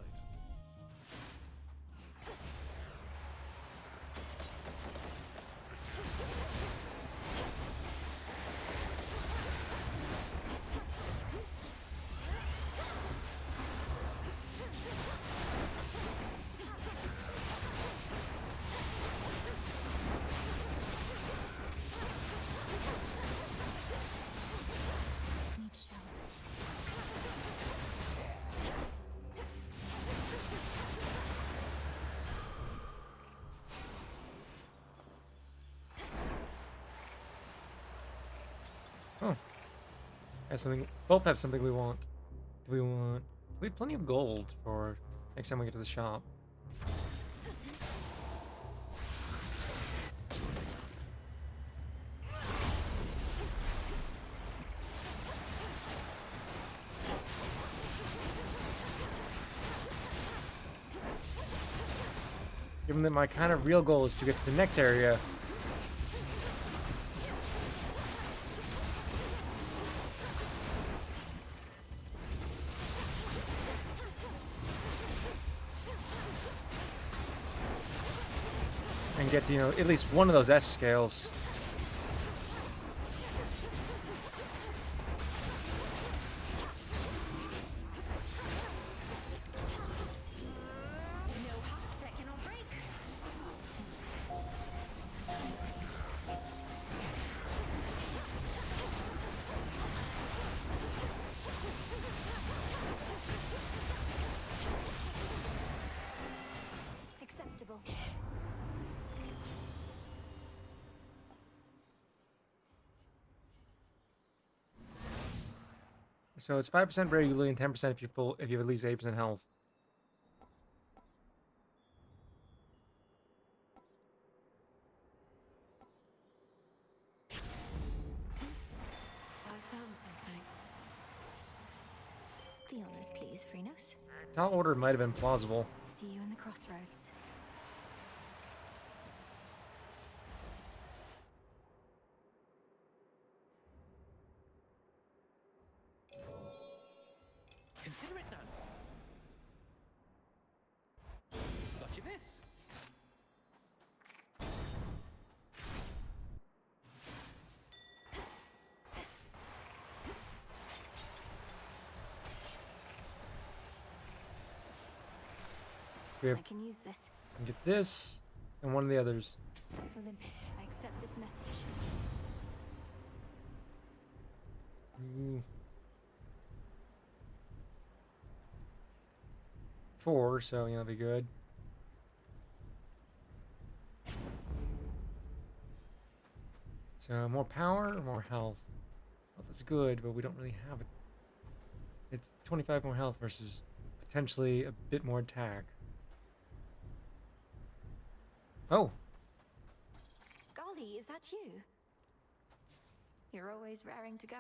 Need shells. Oh. Has something. Both have something we want. Do we want? We have plenty of gold for next time we get to the shop. Given that my kind of real goal is to get to the next area. And get, you know, at least one of those S scales. No heart that cannot break. Acceptable. So it's 5% regularly and 10% if you have at least 8% health. I found something. The honors, please, Phrynos. Tall order might have been plausible. See you in the crossroads. Consider it done. Got you this. We have I can use this. can get this and one of the others. Olympus, I accept this message. Ooh. 4, so you know, be good. So more power or more health? Health is good, but we don't really have it. It's 25 more health versus potentially a bit more attack. Oh, Golly, is that you? You're always raring to go.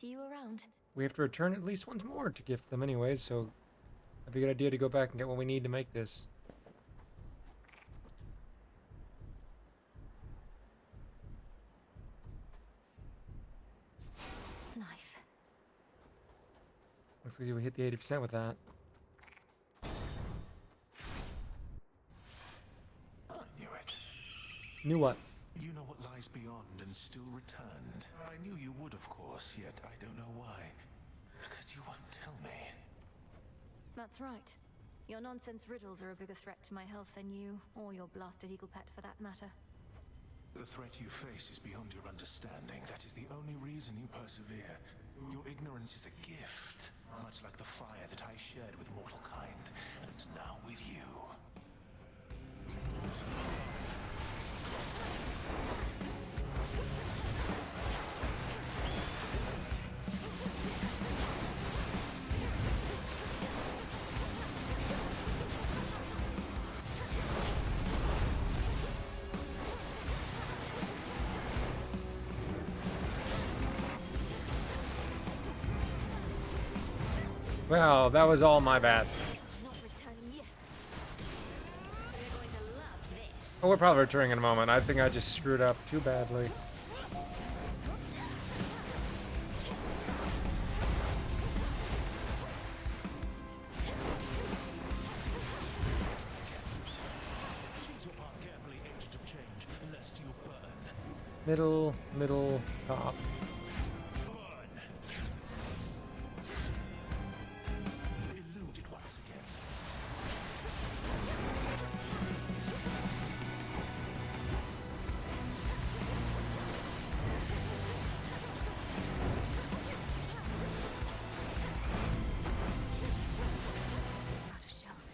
See you around. We have to return at least once more to gift them anyways, so it'd be a good idea to go back and get what we need to make this. Life. Looks like we hit the 80% with that. I knew it. Knew what? You know what lies beyond and still returned. I knew you would, of course, yet I don't know why. Because you won't tell me. That's right. Your nonsense riddles are a bigger threat to my health than you, or your blasted eagle pet for that matter. The threat you face is beyond your understanding. That is the only reason you persevere. Your ignorance is a gift, much like the fire that I shared with mortal kind, and now with you. Wow, that was all my bad. Not returning yet. You're going to love this. Oh, we're probably returning in a moment. I think I just screwed up too badly. Middle, top. Eluded once again. Out of shells.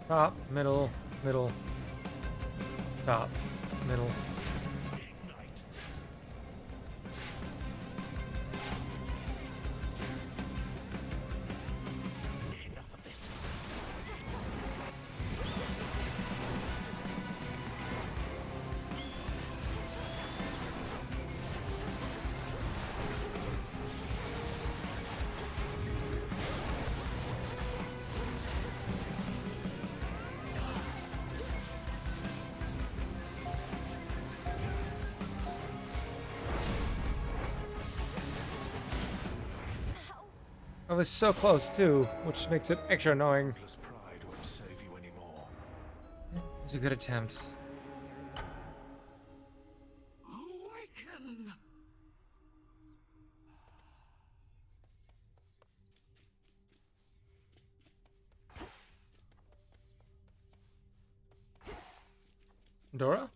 Top, middle, top, middle. I was so close too, which makes it extra annoying. Pride won't save you anymore. It's a good attempt. Awaken! Dora?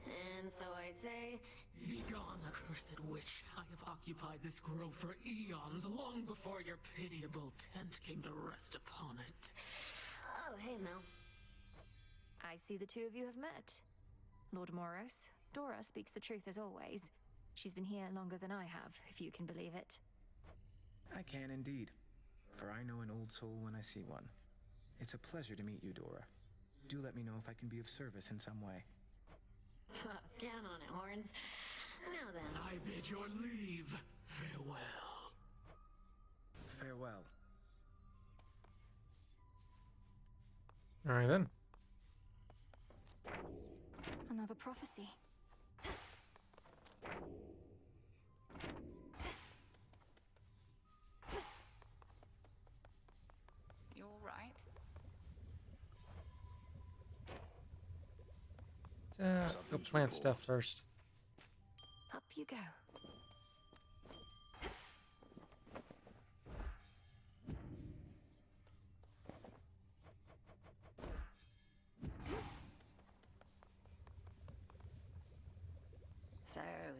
And so I say, Begone, accursed witch. I have occupied this grove for eons, long before your pitiable tent came to rest upon it. oh, hey, Mel. I see the two of you have met. Lord Moros, Dora speaks the truth as always. She's been here longer than I have, if you can believe it. I can indeed, for I know an old soul when I see one. It's a pleasure to meet you, Dora. Do let me know if I can be of service in some way. Get on it, Horns. Now then. I bid your leave. Farewell. Farewell. Alright then. Another prophecy. You all right? Go plant stuff first. Up you go.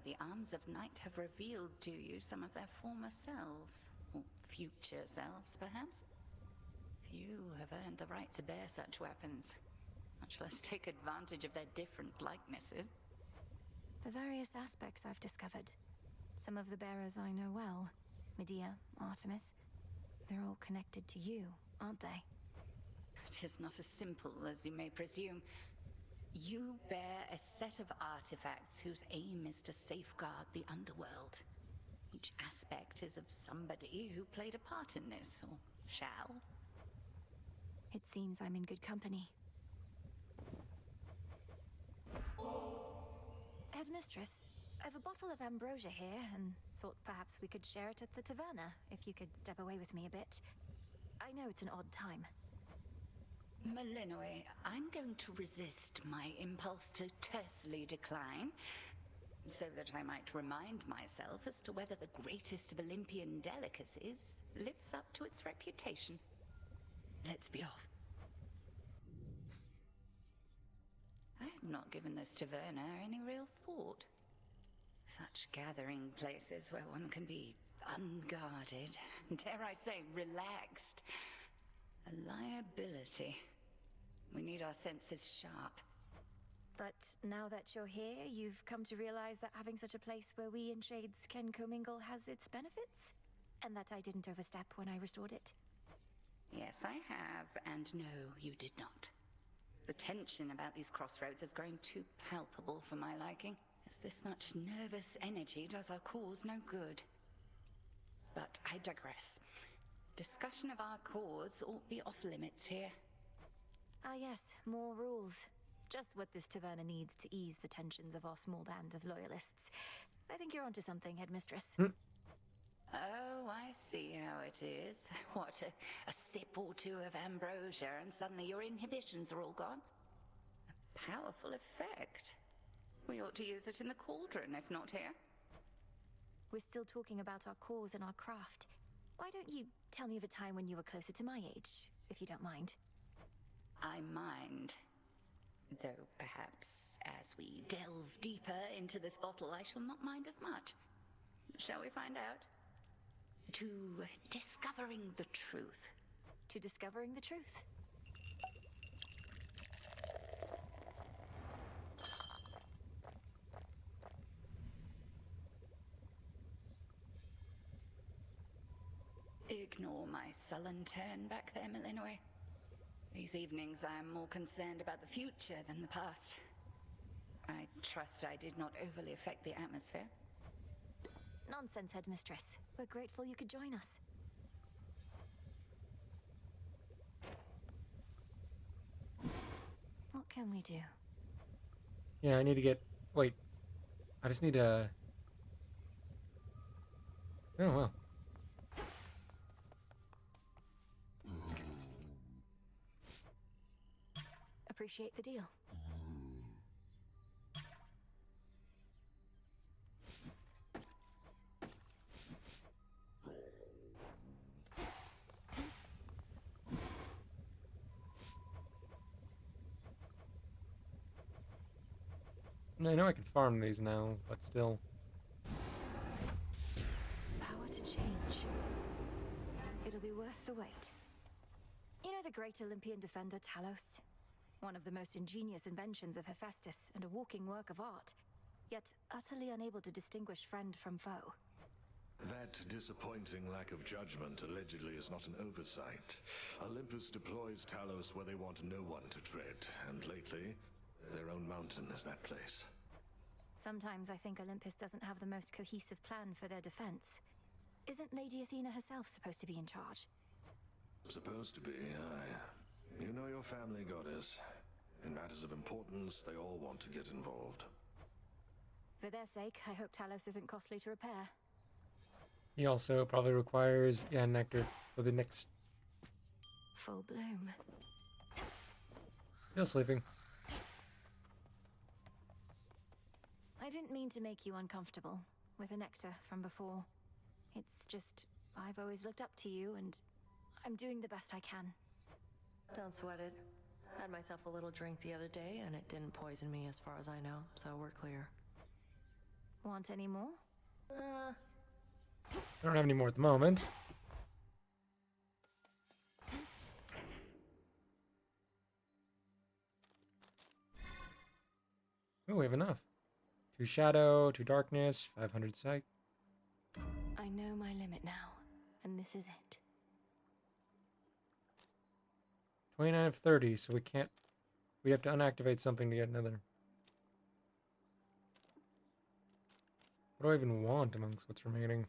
the arms of night have revealed to you some of their former selves. Or future selves, perhaps? Few have earned the right to bear such weapons, much less take advantage of their different likenesses. The various aspects I've discovered. Some of the bearers I know well. Medea, Artemis. They're all connected to you, aren't they? It is not as simple as you may presume. You bear a set of artifacts whose aim is to safeguard the underworld. Each aspect is of somebody who played a part in this, or shall. It seems I'm in good company. Headmistress, I've a bottle of ambrosia here, and thought perhaps we could share it at the taverna, if you could step away with me a bit. I know it's an odd time. Malinois, I'm going to resist my impulse to tersely decline, so that I might remind myself as to whether the greatest of Olympian delicacies lives up to its reputation. Let's be off. I had not given this taverna any real thought. Such gathering places where one can be unguarded, dare I say, relaxed. A liability. We need our senses sharp. But now that you're here, you've come to realize that having such a place where we in Shades can commingle has its benefits? And that I didn't overstep when I restored it? Yes, I have, and no, you did not. The tension about these crossroads has grown too palpable for my liking, as this much nervous energy does our cause no good. But I digress. Discussion of our cause ought be off limits here. Ah yes, more rules. Just what this taverna needs to ease the tensions of our small band of loyalists. I think you're onto something, Headmistress. Oh, I see how it is. What, a sip or two of ambrosia and suddenly your inhibitions are all gone? A powerful effect. We ought to use it in the cauldron, if not here. We're still talking about our cause and our craft. Why don't you tell me of a time when you were closer to my age, if you don't mind? I mind. Though perhaps as we delve deeper into this bottle, I shall not mind as much. Shall we find out? To discovering the truth. To discovering the truth. Ignore my sullen turn back there, Malinois. These evenings I am more concerned about the future than the past. I trust I did not overly affect the atmosphere. Nonsense, Headmistress. We're grateful you could join us. What can we do? Yeah, I need to get... Wait. I just need to... Oh, well. Appreciate the deal. I know I can farm these now, but still. Power to change. It'll be worth the wait. You know the great Olympian defender Talos? One of the most ingenious inventions of Hephaestus and a walking work of art, yet utterly unable to distinguish friend from foe. That disappointing lack of judgment allegedly is not an oversight. Olympus deploys Talos where they want no one to tread, and lately, their own mountain is that place. Sometimes I think Olympus doesn't have the most cohesive plan for their defense. Isn't Lady Athena herself supposed to be in charge? Supposed to be, aye. You know your family, goddess. In matters of importance, they all want to get involved. For their sake, I hope Talos isn't costly to repair. He also probably requires, nectar for the next... Full bloom. Still sleeping. I didn't mean to make you uncomfortable with the nectar from before. It's just, I've always looked up to you, and I'm doing the best I can. Don't sweat it. Had myself a little drink the other day, and it didn't poison me as far as I know, so we're clear. Want any more? I don't have any more at the moment. Oh, we have enough. 2 shadow, 2 darkness, 500 sight. I know my limit now, and this is it. 29 of 30, so we can't... We'd have to unactivate something to get another. What do I even want amongst what's remaining?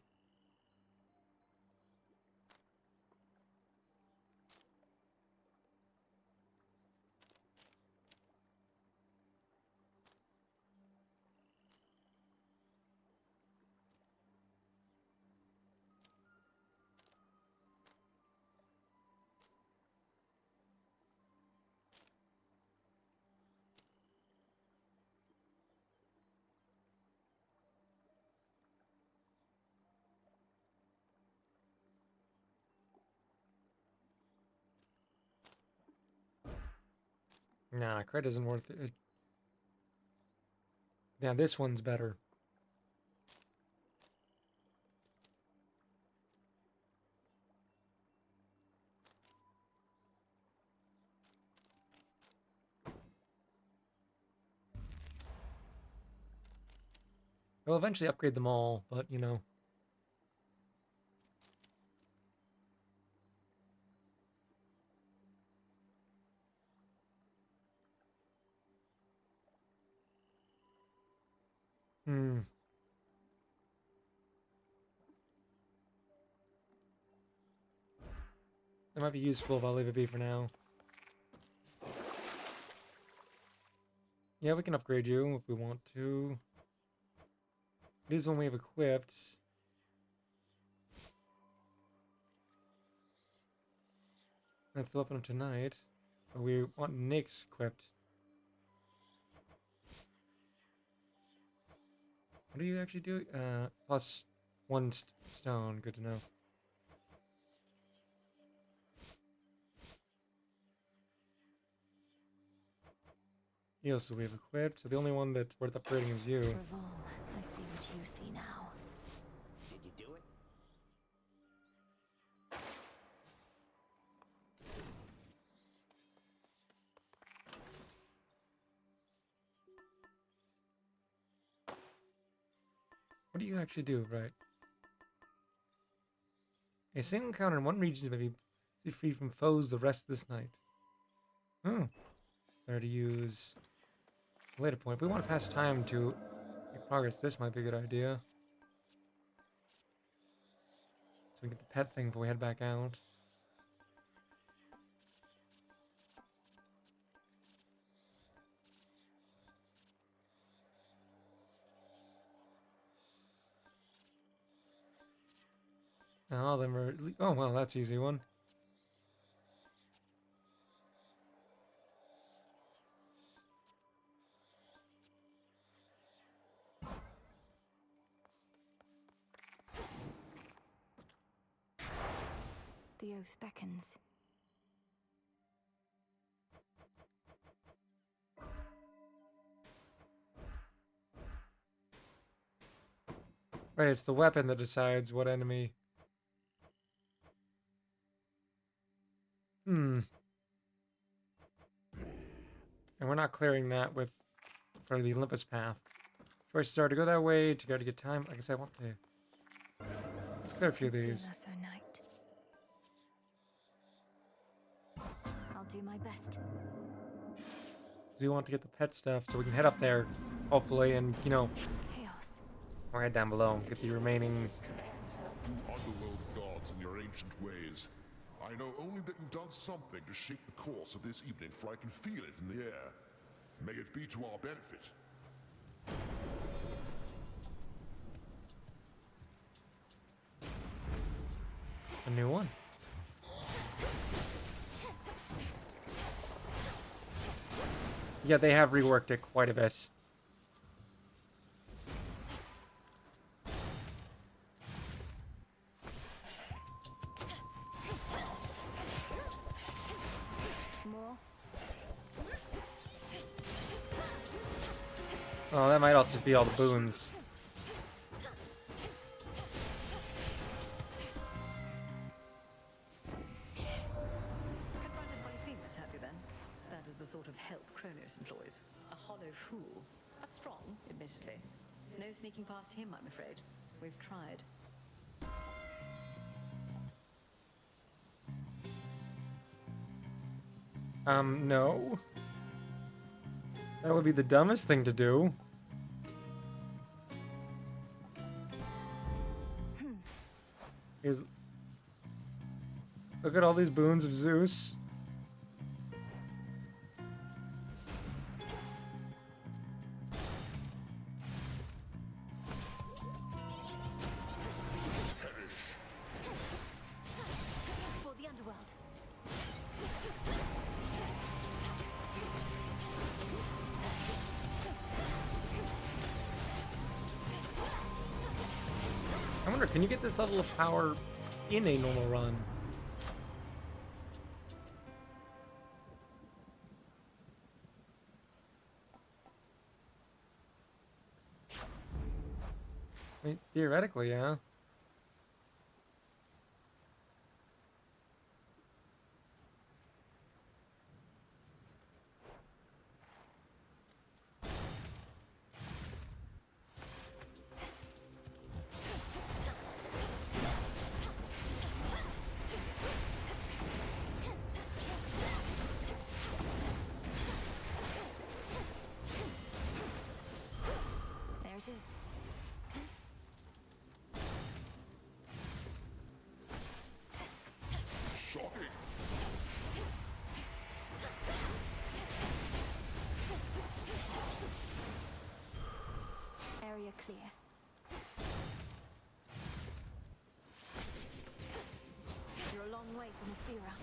Nah, crit isn't worth it. Yeah, this one's better. We'll eventually upgrade them all, but, you know. That might be useful if I'll leave it be for now. Yeah, we can upgrade you if we want to. It is one we have equipped. That's the weapon of tonight. But we want Nyx equipped. What do you actually do? Plus 1 stone. Good to know. Eos we have equipped, so the only one that's worth upgrading is you. Revol, I see what you see now. Did you do it? What do you actually do, right? A single encounter in one region may be free from foes the rest of this night. Oh. Better to use a later point. If we want to pass time to make progress, this might be a good idea. So we can get the pet thing before we head back out. Oh, then we're... Oh, well, that's an easy one. The oath beckons. Right, it's the weapon that decides what enemy... And we're not clearing that with for the Olympus path. Choices are to go that way, to go to get time. Like I said, I want to... Let's clear a few of these. I'll do my best. We want to get the pet stuff so we can head up there, hopefully, and, you know... Chaos. Or head down below, get the remaining... Underworld gods and your ancient ways. I know only that you've done something to shape the course of this evening, for I can feel it in the air. May it be to our benefit. A new one. Yeah, they have reworked it quite a bit. Oh, that might also be all the boons. sort of help Kronos employs. A hollow fool, but strong, admittedly. No sneaking past him, I'm afraid. We've tried. No. That would be the dumbest thing to do. Here's... Look at all these boons of Zeus. For the underworld. I wonder, can you get this level of power in a normal run? I mean, theoretically, yeah. There it is. Shocking. Area clear. You're a long way from Athera.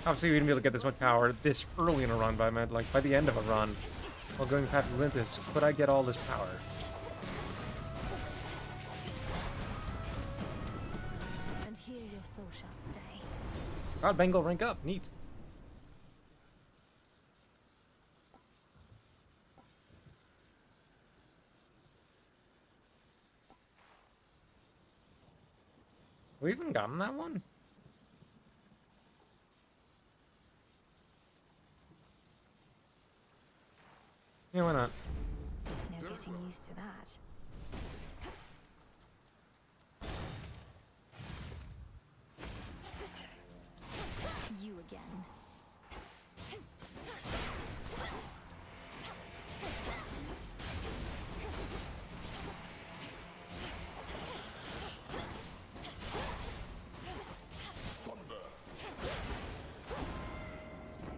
Obviously, we wouldn't be able to get this much power this early in a run, but I meant, like, by the end of a run, while going past Olympus, could I get all this power? And here your soul shall stay. God, Bengal rank up. Neat. We even gotten that one? Yeah, why not? No getting used to that. You again.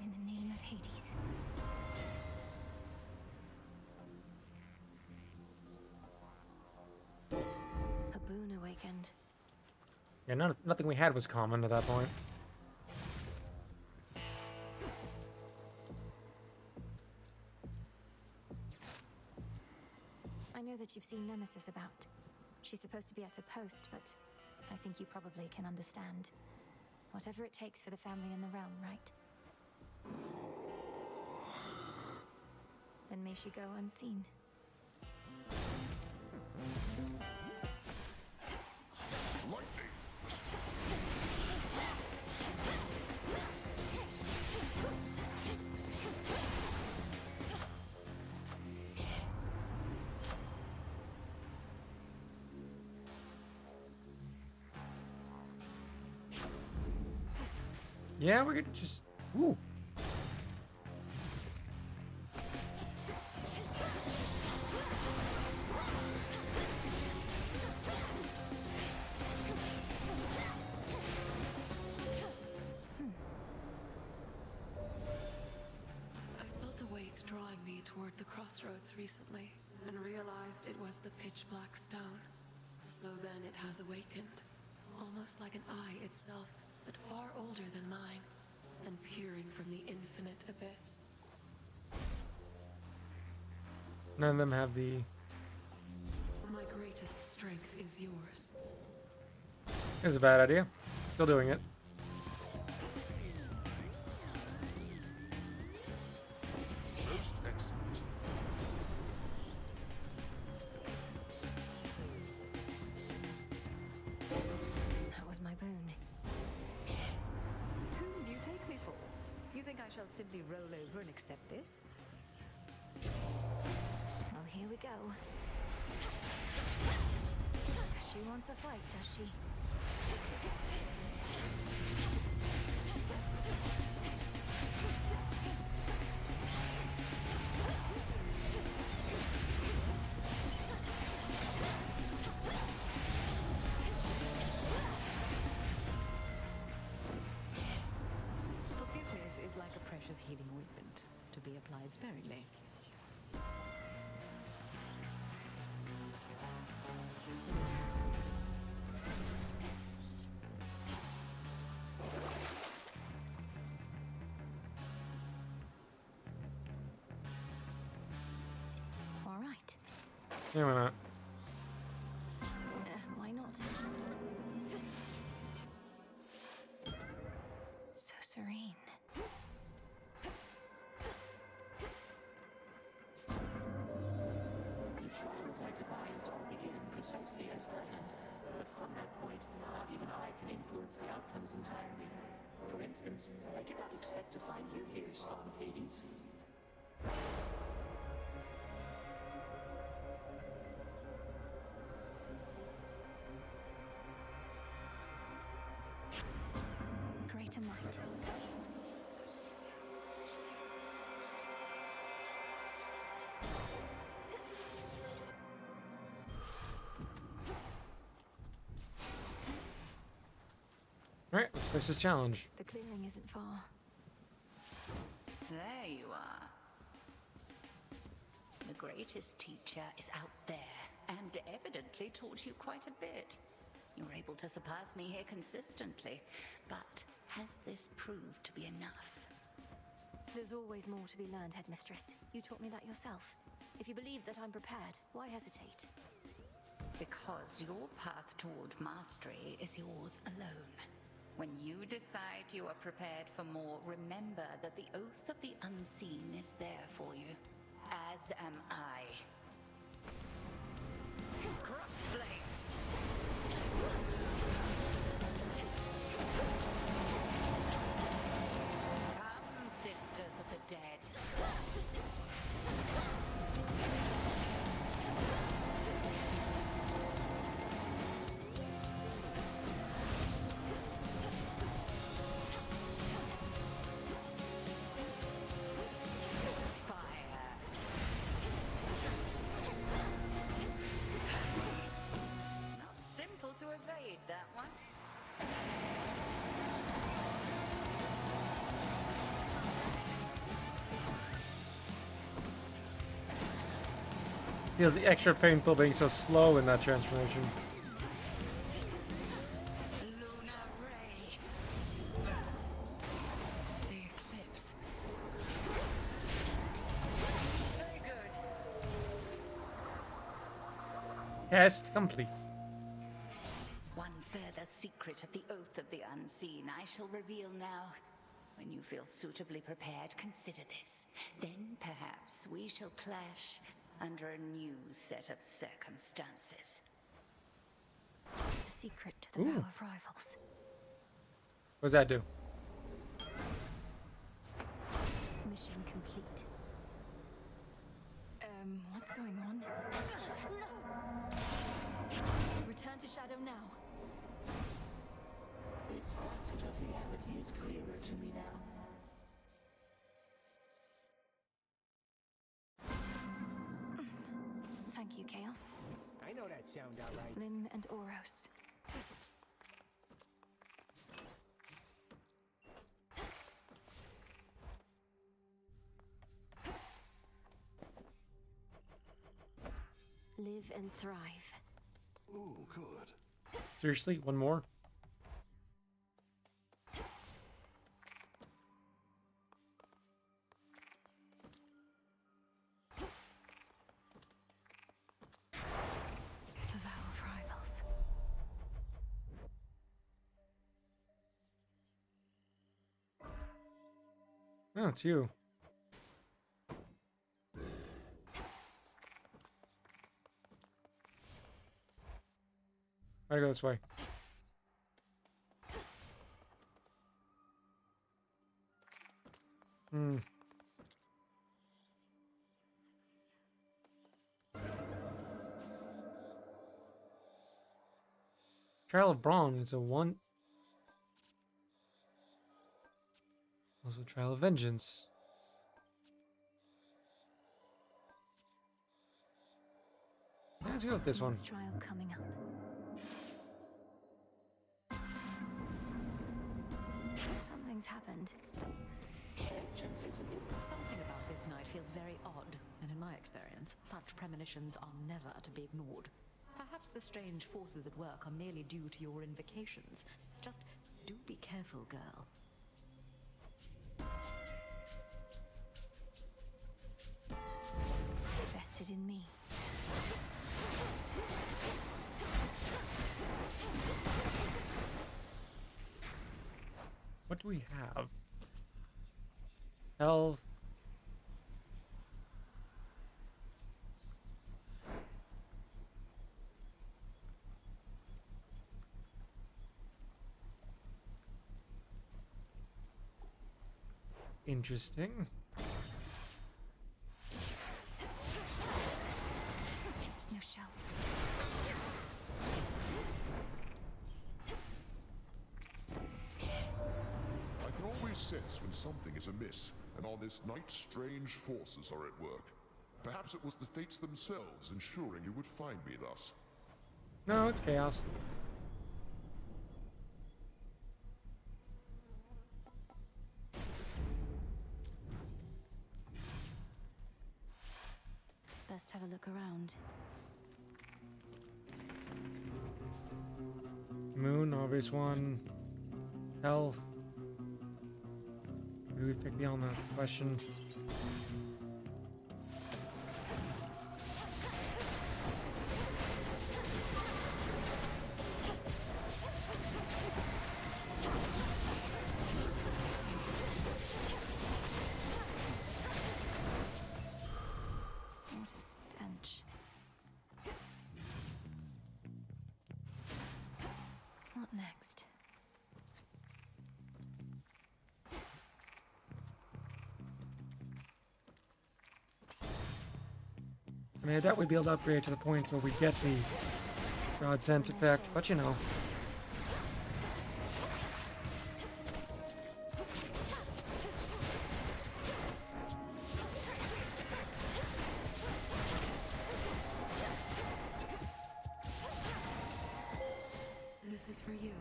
In the name of Hades. A boon awakened. Yeah, nothing we had was common at that point. I know that you've seen Nemesis about. She's supposed to be at her post, but I think you probably can understand. Whatever it takes for the family in the realm, right? Then may she go unseen. Lightning. Yeah, we're gonna just... Ooh. I felt a weight drawing me toward the crossroads recently, and realized it was the pitch black stone. So then it has awakened, almost like an eye itself, but far older than mine, and peering from the infinite abyss. None of them have the... My greatest strength is yours. It's a bad idea. Still doing it. Most excellent. That was my boon. I shall simply roll over and accept this. Well, here we go. She wants a fight, does she? Forgiveness is like a precious healing ointment, to be applied sparingly. All right. Yeah, why not? Why not? So serene. The trials I devised all began precisely as planned, but from that point, not even I can influence the outcomes entirely. For instance, I did not expect to find you here, Spawn of Hades. Greater might. Alright, let's face this challenge. The clearing isn't far. There you are. The greatest teacher is out there, and evidently taught you quite a bit. You're able to surpass me here consistently, but has this proved to be enough? There's always more to be learned, Headmistress. You taught me that yourself. If you believe that I'm prepared, why hesitate? Because your path toward mastery is yours alone. When you decide you are prepared for more, remember that the Oath of the Unseen is there for you. As am I. Cross blades! Come, sisters of the dead. Not simple to evade that one. Feels the extra painful being so slow in that transformation. Luna Ray. The eclipse. Very good. Test complete. One further secret of the Oath of the Unseen I shall reveal now. When you feel suitably prepared, consider this. Then perhaps we shall clash under a new set of circumstances. The secret to the Vow of Rivals. What does that do? Mission complete. What's going on? No! Return to Shadow now. This facet of reality is clearer to me now. Thank you, Chaos. I know that sound all right. Lyn and Oros. Live and thrive. Oh, good. Seriously? One more? The Vow of Rivals. Oh, it's you. I go this way. Trial of Brawn is a one. Also, Trial of Vengeance. Let's go with this one. Next trial coming up. Something's happened. Something about this night feels very odd, and in my experience, such premonitions are never to be ignored. Perhaps the strange forces at work are merely due to your invocations. Just do be careful, girl. Vested in me. What do we have? Health. Interesting. No shells. I can always sense when something is amiss, and on this night strange forces are at work. Perhaps it was the fates themselves ensuring you would find me thus. No, it's chaos. Best have a look around. Moon, obvious one. Health. Who do we pick beyond that question? What a stench. What next? I mean, I doubt we'd be able to upgrade to the point where we get the God Sent effect, but you know. This is for you.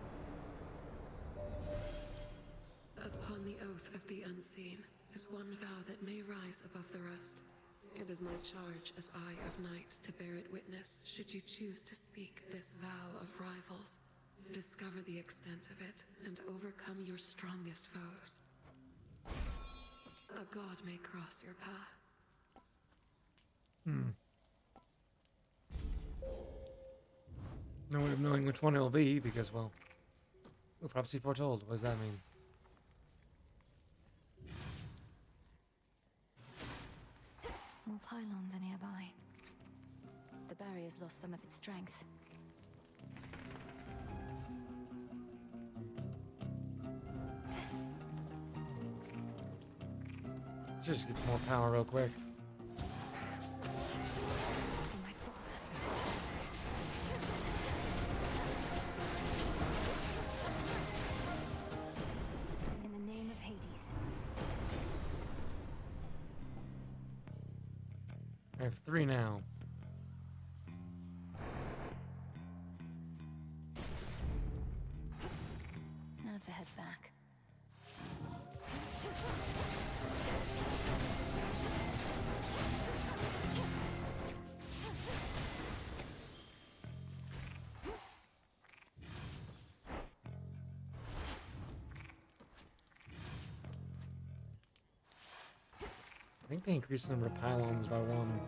Upon the oath of the unseen is one vow that may rise above the rest. It is my charge as Eye of Night to bear it witness should you choose to speak this vow of rivals. Discover the extent of it and overcome your strongest foes. A god may cross your path. No way of knowing which one it'll be because, well, we'll prophecy foretold. What does that mean? More pylons are nearby. The barrier's lost some of its strength. Let's just get more power real quick. In the name of Hades. I have 3 now. Now to head back. I think they increased the number of pylons by 1.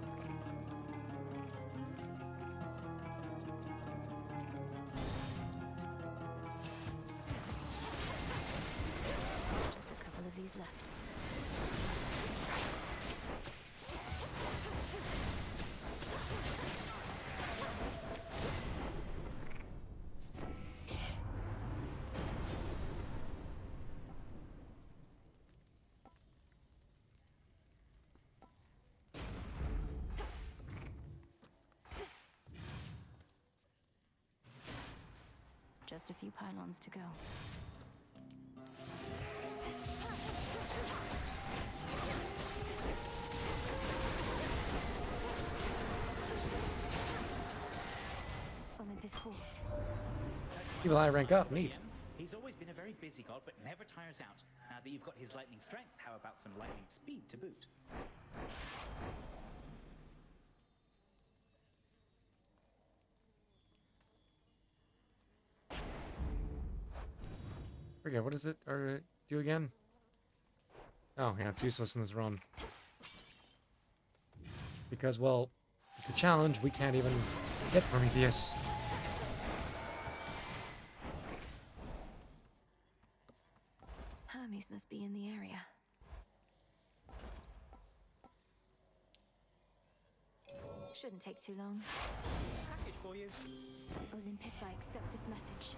Just a couple of these left. just a few pylons to go. Olympus calls. Evil Eye rank up. Neat. He's always been a very busy god, but never tires out. Now that you've got his lightning strength, how about some lightning speed to boot? Okay, what is it? Or do again? Oh, yeah, it's useless in this run. Because, well, the challenge, we can't even get Prometheus. Hermes must be in the area. Shouldn't take too long. Package for you. Olympus, I accept this message.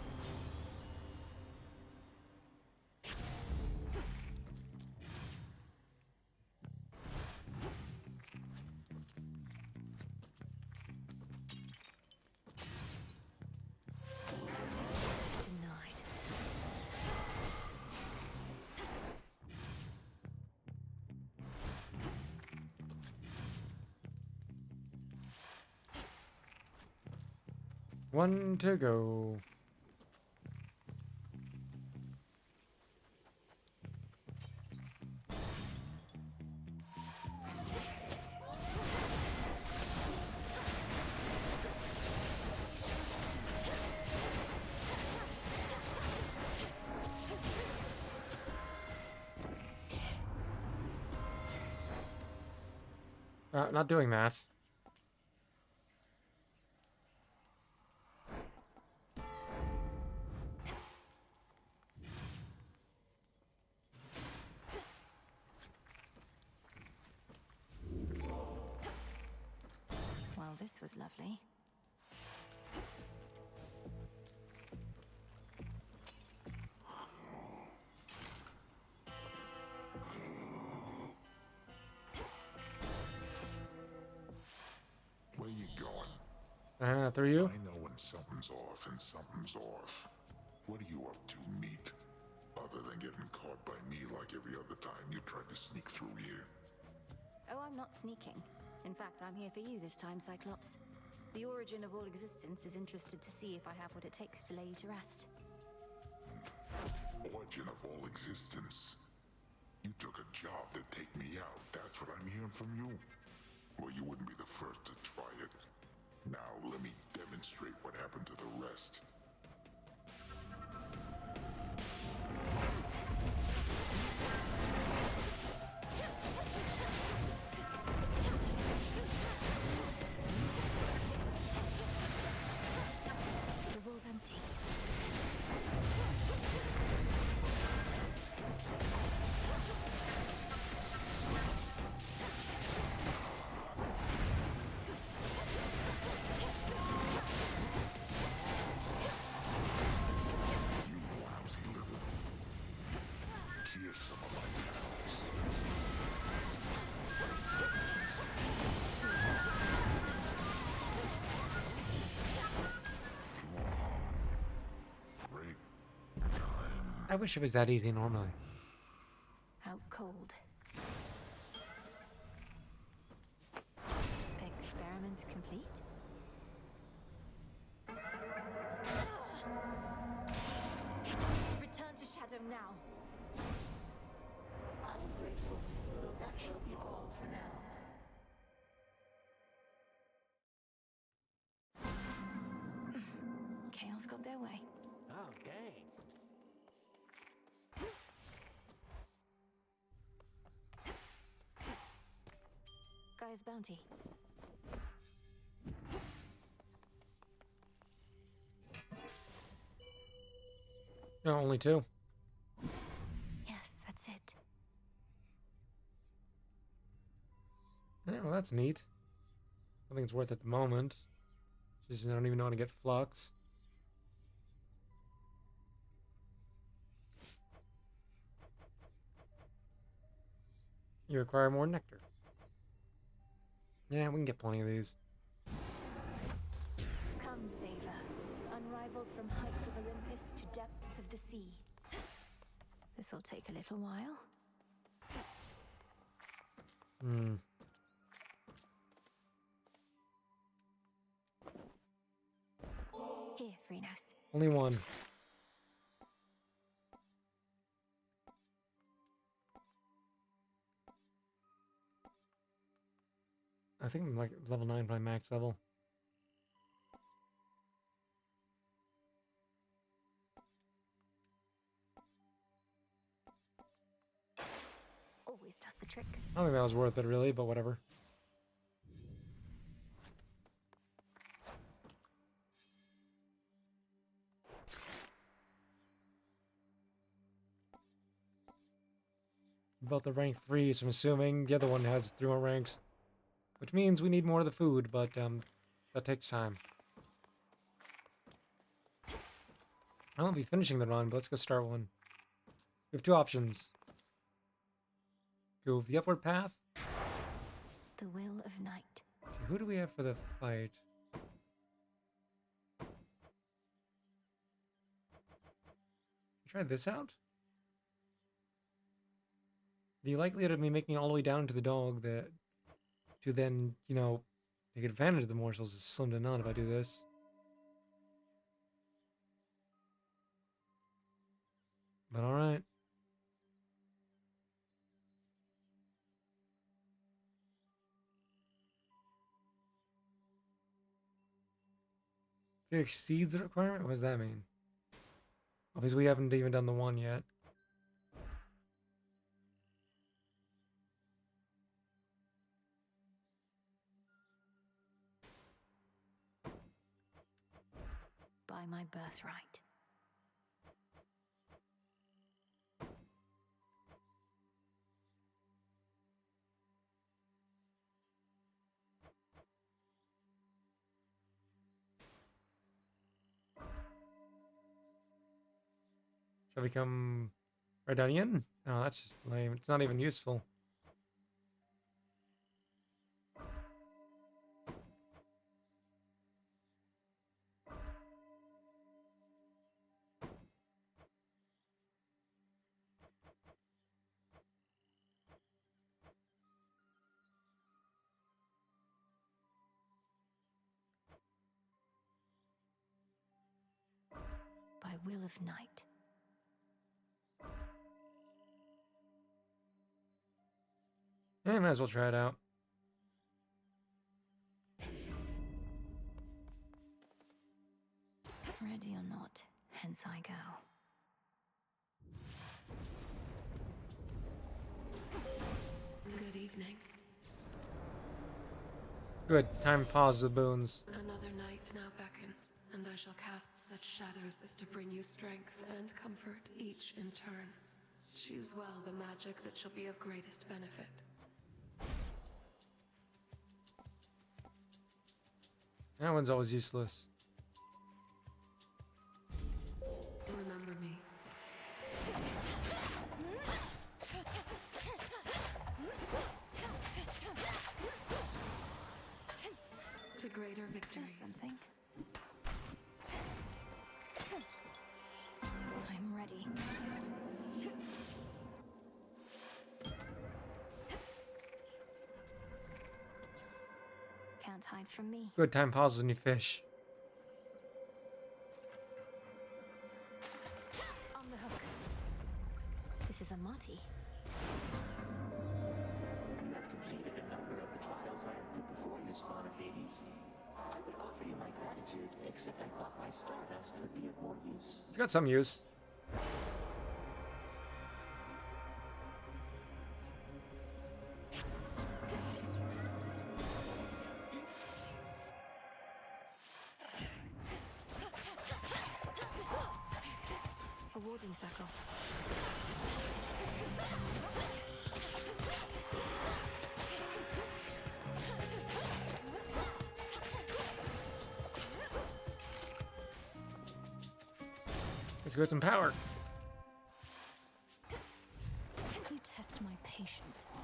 Denied. One to go. Not doing that. Well, this was lovely. Where you going? Through you? I know when something's off and something's off. What are you up to, meat? Other than getting caught by me like every other time you tried to sneak through here. Oh, I'm not sneaking. In fact, I'm here for you this time, Cyclops. The origin of all existence is interested to see if I have what it takes to lay you to rest. Origin of all existence? You took a job to take me out. That's what I'm hearing from you. Well, you wouldn't be the first to try it. Now, let me demonstrate what happened to the rest. The roll's empty. You lousy little... Here's some of my pals. Break time. I wish it was that easy normally. Out cold. Experiment complete? Return to Shadow now. I'm grateful, though that shall be all for now. Chaos got their way. Oh, dang. Gaia's bounty. No, only two. Yes, that's it. Yeah, well, that's neat. I think it's worth it at the moment. Just I don't even know how to get flux. You require more nectar. Yeah, we can get plenty of these. Come, Saver. Unrivaled traveled from heights of Olympus to depths of the sea. This'll take a little while. Here, Phrynos. Only one. I think like level 9, probably max level. Always does the trick. I don't think that was worth it really, but whatever. Both the rank 3, so I'm assuming the other one has 3 more ranks. Which means we need more of the food, but that takes time. I won't be finishing the run, but let's go start one. We have 2 options. Go the upward path. The will of night. Okay, who do we have for the fight? Try this out. The likelihood of me making it all the way down to the dog that to then, you know, take advantage of the morsels is slim to none if I do this. But alright. If it exceeds the requirement, what does that mean? Obviously we haven't even done the one yet. By my birthright. Shall we become Redanian? Oh, that's just lame. It's not even useful. By will of night. Yeah, might as well try it out. Ready or not, hence I go. Good evening. Good. Time to pause the boons. Another night now beckons, and I shall cast such shadows as to bring you strength and comfort, each in turn. Choose well the magic that shall be of greatest benefit. That one's always useless. Remember me. To greater victories. There's something. I'm ready. Can't hide from me. Good. Time pauses when you fish. On the hook. This is a Mati. You have completed a number of the trials I have put before you, Spawn of Hades. I would offer you my gratitude, except I thought my stardust would be of more use. It's got some use. A warding circle. Let's go with some power. You test my patience.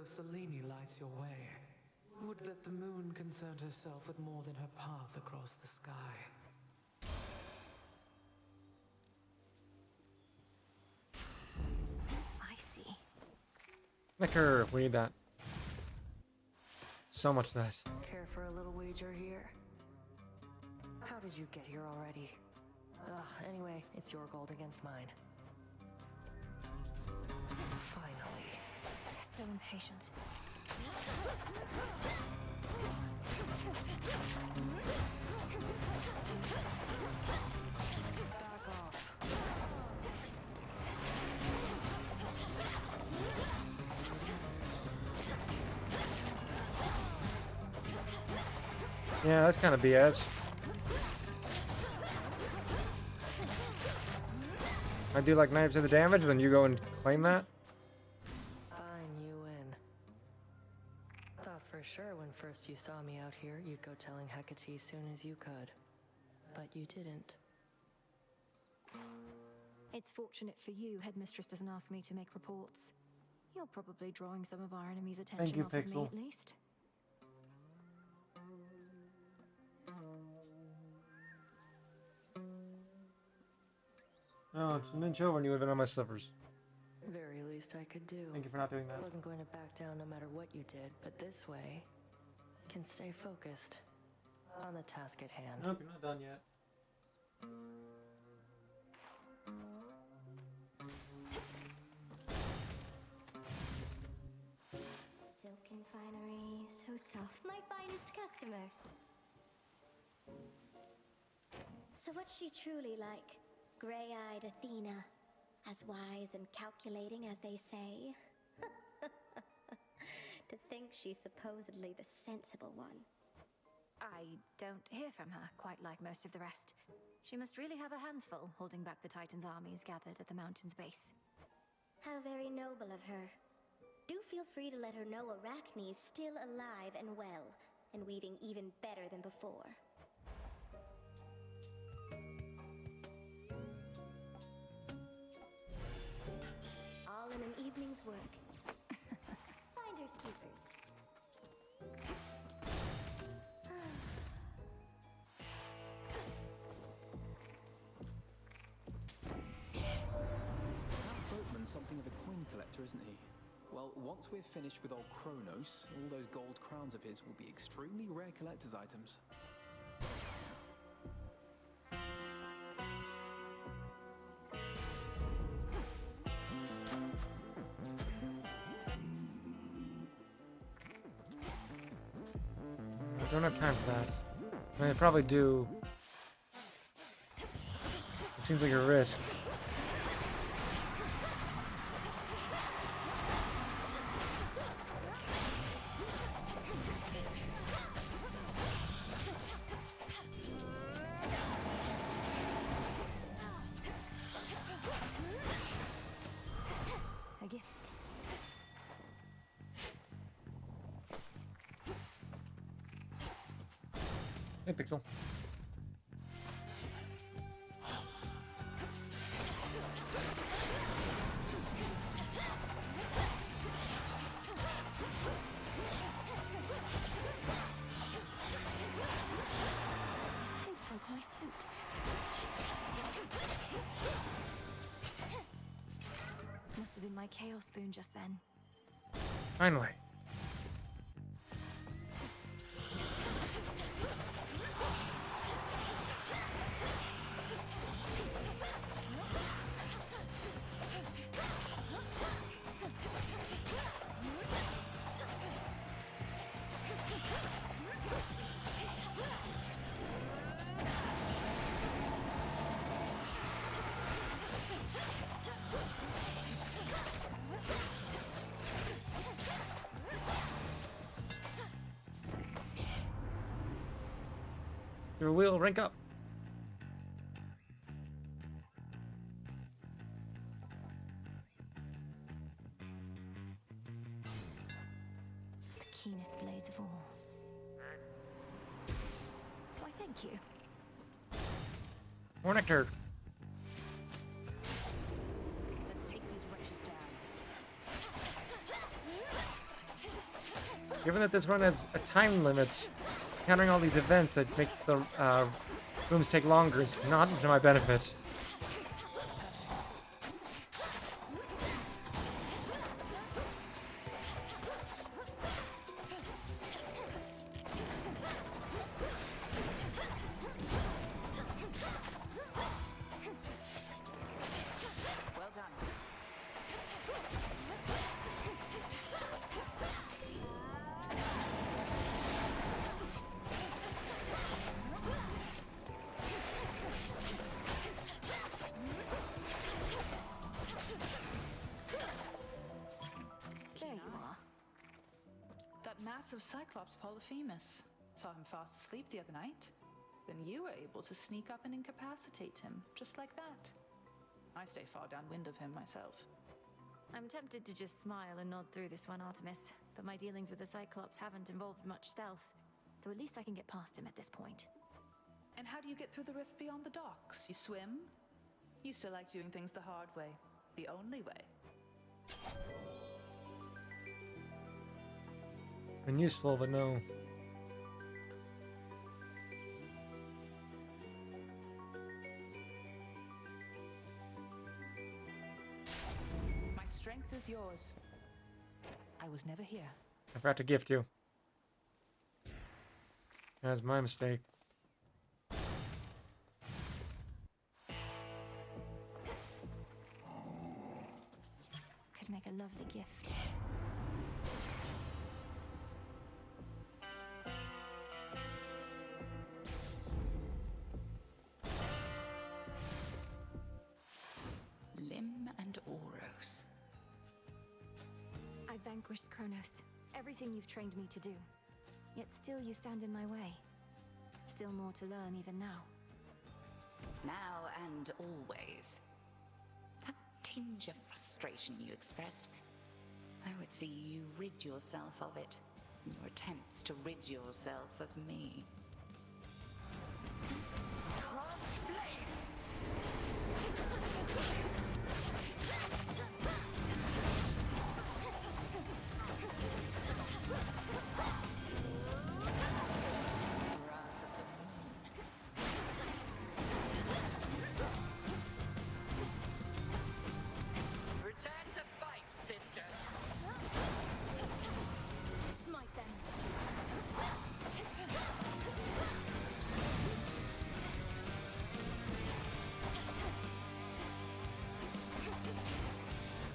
Selene lights your way. Would that the moon concerned herself with more than her path across the sky. I see. Liquor, we need that. So much of that. Care for a little wager here? How did you get here already? Ugh, anyway, it's your gold against mine. Finally. They're so impatient. Back off. Yeah, that's kind of BS. I do like 90% of the damage, then you go and claim that? Fine, you win. Thought for sure when first you saw me out here, you'd go telling Hecate soon as you could. But you didn't. It's fortunate for you, Headmistress doesn't ask me to make reports. You're probably drawing some of our enemies' attention you, off of me Pixel. at least. Oh, it's an inch over and you would have been on my slippers. Very least I could do. Thank you for not doing that. Wasn't going to back down no matter what you did, but this way, can stay focused on the task at hand. Nope, you're not done yet. Silken finery, so soft. My finest customer. So what's she truly like? Gray-eyed Athena. As wise and calculating as they say? To think she's supposedly the sensible one. I don't hear from her, quite like most of the rest. She must really have her hands full, holding back the Titan's armies gathered at the mountain's base. How very noble of her. Do feel free to let her know Arachne's still alive and well, and weaving even better than before. All in an evening's work. Finders keepers. That boatman's something of a coin collector, isn't he? Well, once we're finished with old Kronos, all those gold crowns of his will be extremely rare collector's items. I don't have time for that. I mean, I probably do. It seems like a risk. A gift. Hey, Pixel. They broke my suit. Must have been my chaos spoon just then. Finally. Through a wheel, rank up. The keenest blades of all. Why, thank you. More nectar. Let's take these wretches down. given that this run has a time limit, countering all these events that make the rooms take longer is not to my benefit. Well done. There you are. That massive Cyclops Polyphemus. Saw him fast asleep the other night. Then you were able to sneak up and incapacitate him, just like that. I stay far downwind of him myself. I'm tempted to just smile and nod through this one, Artemis, but my dealings with the Cyclops haven't involved much stealth. Though at least I can get past him at this point. And how do you get through the rift beyond the docks? You swim? You still like doing things the hard way. The only way. Been useful, but no. My strength is yours. I was never here. I forgot to gift you. That's my mistake. Could make a lovely gift. Lim and Oros. I vanquished Kronos. Everything you've trained me to do. Yet still you stand in my way. Still more to learn even now. Now and always. That tinge of frustration you expressed, I would see you rid yourself of it in your attempts to rid yourself of me. Cross flames! Return to fight, sister! Smite them!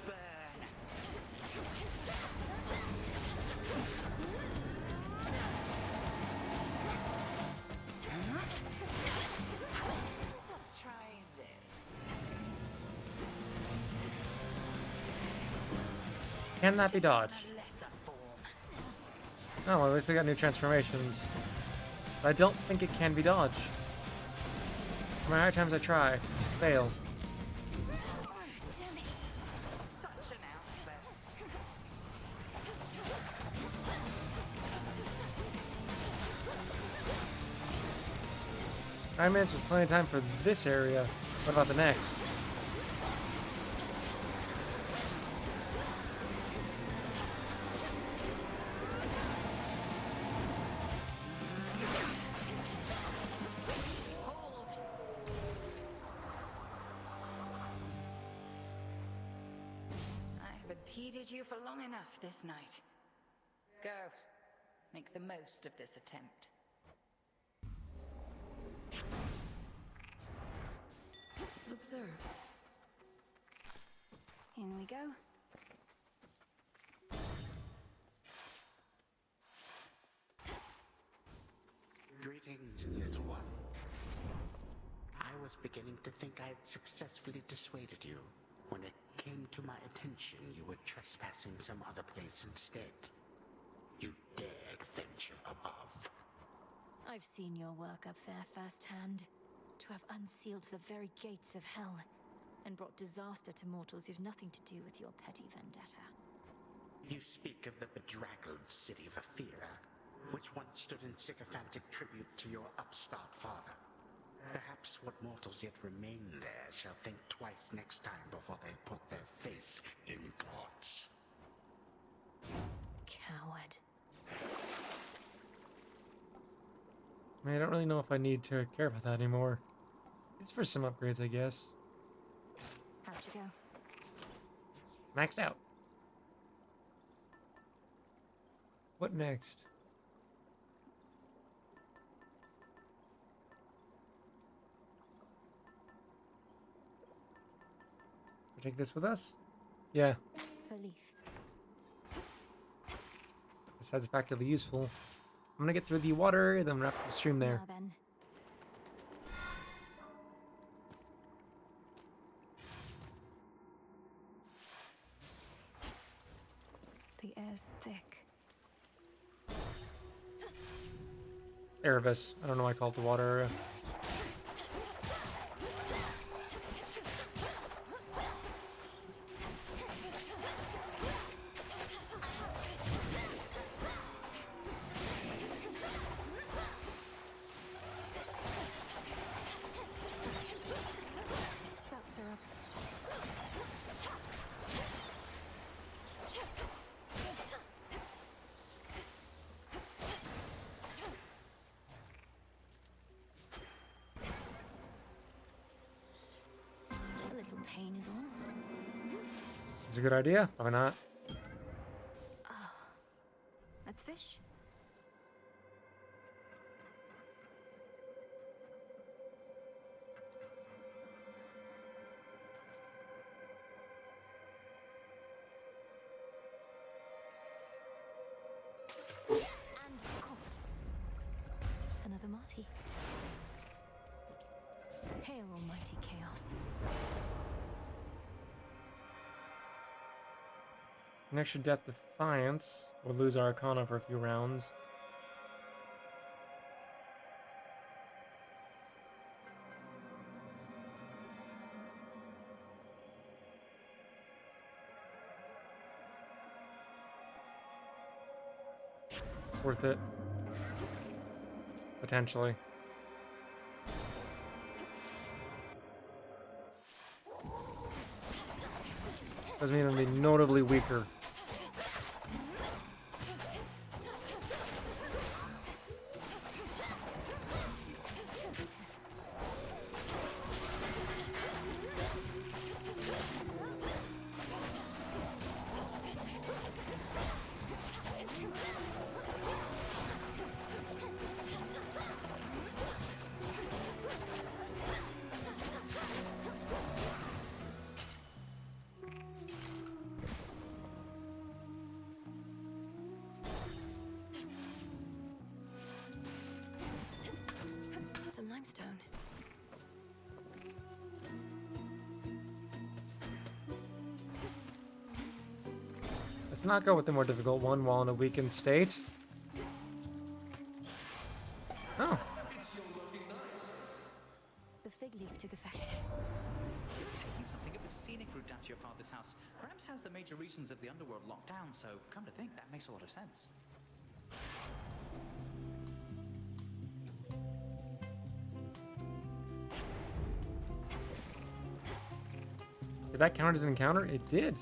Burn! Let us try this. Can that be dodged? In a lesser form. Oh, well, at least they got new transformations. But I don't think it can be dodged. No matter how many times I try, fail. Damn it! Such an outburst. 9 minutes was plenty of time for this area. What about the next? I've impeded you for long enough this night. Go. Make the most of this attempt. Observe. In we go. Greetings, little one. I was beginning to think I had successfully dissuaded you. When it came to my attention, you were trespassing some other place instead. You dared venture above. I've seen your work up there firsthand. To have unsealed the very gates of hell, and brought disaster to mortals who've nothing to do with your petty vendetta. You speak of the bedraggled city of Athera, which once stood in sycophantic tribute to your upstart father. Perhaps what mortals yet remain there shall think twice next time before they put their faith in gods. Coward. I mean, I don't really know if I need to care about that anymore. It's for some upgrades, I guess. How'd you go? Maxed out. What next? We take this with us? Yeah. The leaf. Besides practically useful. I'm gonna get through the water, then wrap the stream there. Now then. The air's thick. Erebus. I don't know why I call it the water area. Spouts are up. A little pain is all. It's a good idea. Why not? Let's fish. And caught. Another Marty. Hail, almighty chaos. An extra depth defiance. We'll lose our Arcana for a few rounds. Worth it. Potentially. Doesn't mean it'll be notably weaker. Some limestone. Let's not go with the more difficult one while in a weakened state. Oh. The fig leaf took effect. You're taking something of a scenic route down to your father's house. Gramps has the major regions of the underworld locked down, so come to think, that makes a lot of sense. Did that count as an encounter? It did.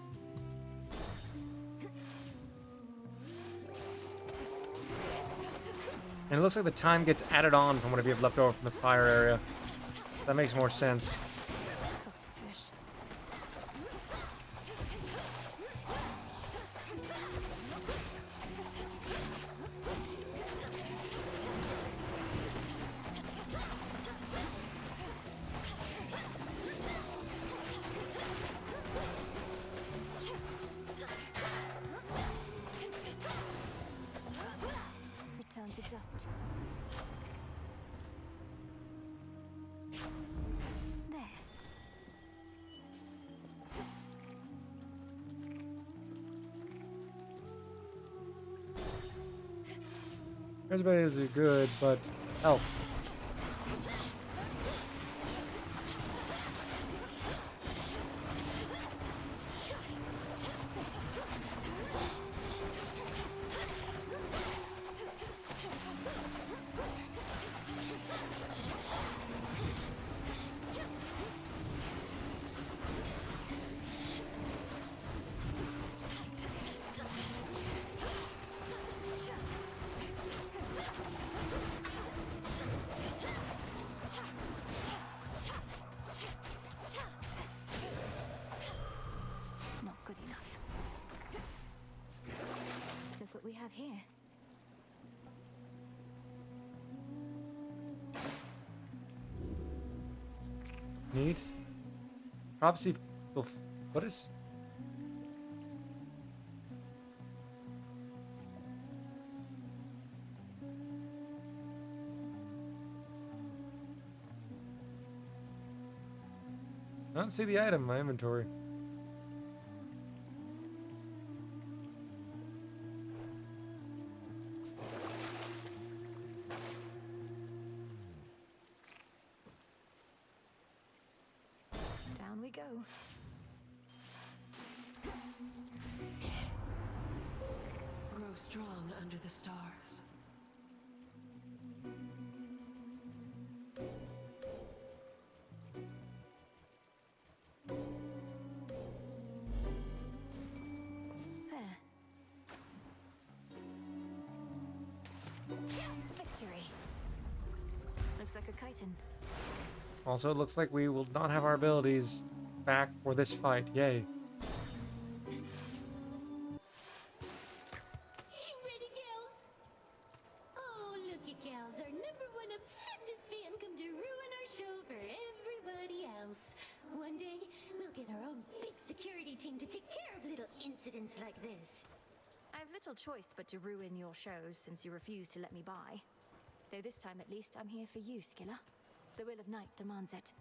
And it looks like the time gets added on from whatever you have left over from the fire area. That makes more sense. Cooked fish. Return to dust. There. Everybody is good, but health. have here? Neat. Prophecy. What is? I don't see the item in my inventory. Down we go. Grow strong under the stars. There. Victory. Looks like a chitin. Also, it looks like we will not have our abilities back for this fight. Yay. You ready, gals? Oh, look at gals. Our #1 obsessive fan come to ruin our show for everybody else. One day, we'll get our own big security team to take care of little incidents like this. I've little choice but to ruin your shows since you refuse to let me by. Though this time at least I'm here for you, Skilla. The will of Night demands it.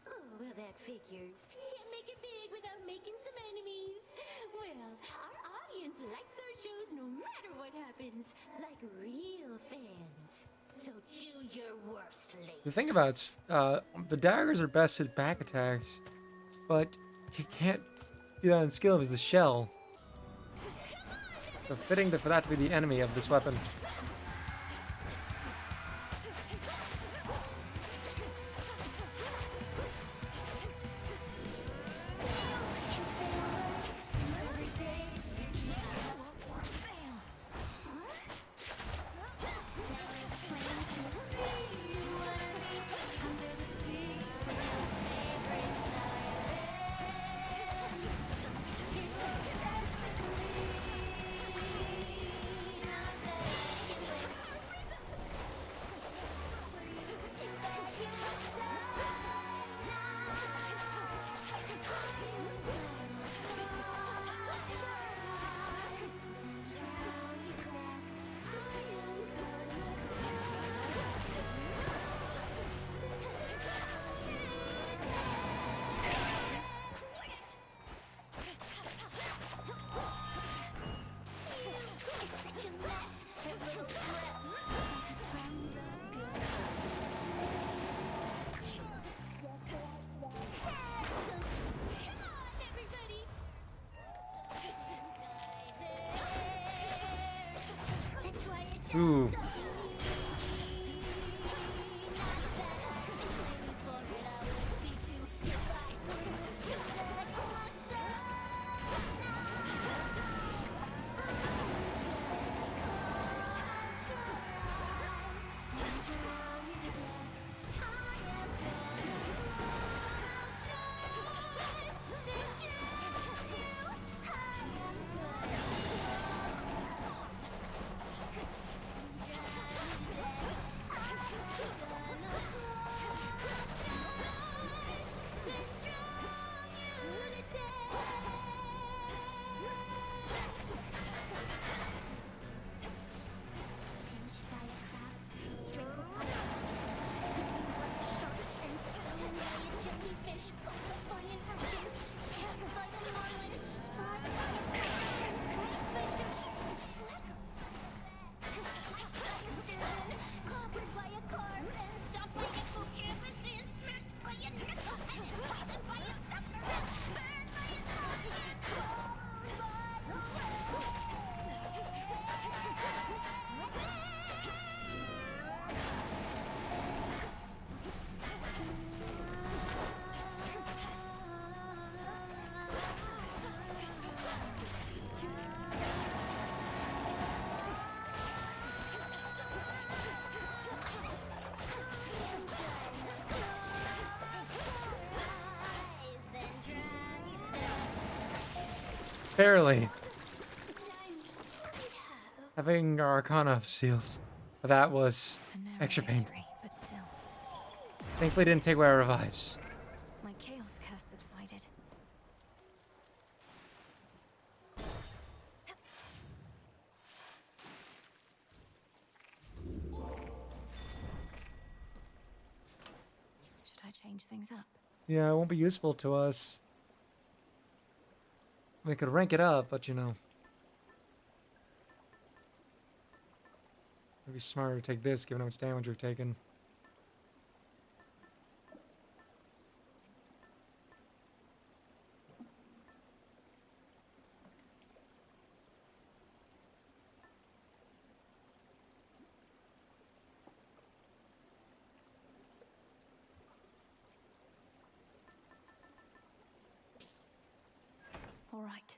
Oh, well, that figures. Can't make it big without making some enemies. Well, our audience likes our shows no matter what happens, like real fans. So do your worst, lady. The thing about the daggers are best at back attacks, but you can't do that in skill as the shell. So fitting for that to be the enemy of this weapon. Ooh. Barely. Having our Arcana seals. But that was extra painful. But still, Thankfully didn't take away our revives. my chaos curse subsided. Should I change things up? Yeah, it won't be useful to us. We could rank it up, but you know. It'd be smarter to take this, given how much damage we've taken. All right.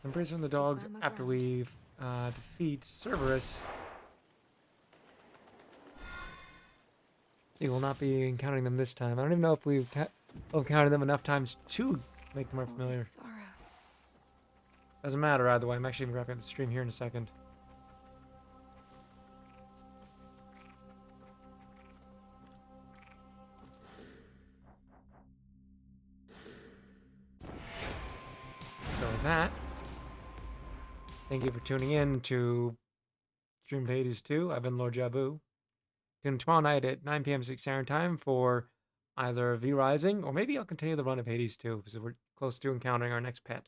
I'm pretty certain the dogs, after we defeat Cerberus, we will not be encountering them this time. I don't even know if we've encountered them enough times to make them more familiar. Doesn't matter either way. I'm actually wrapping up the stream here in a second. So with that, thank you for tuning in to Stream to Hades 2. I've been Lord Jabu. Tune in tomorrow night at 9 p.m. 6 Standard Time for either V Rising, or maybe I'll continue the run of Hades 2, because we're close to encountering our next pet.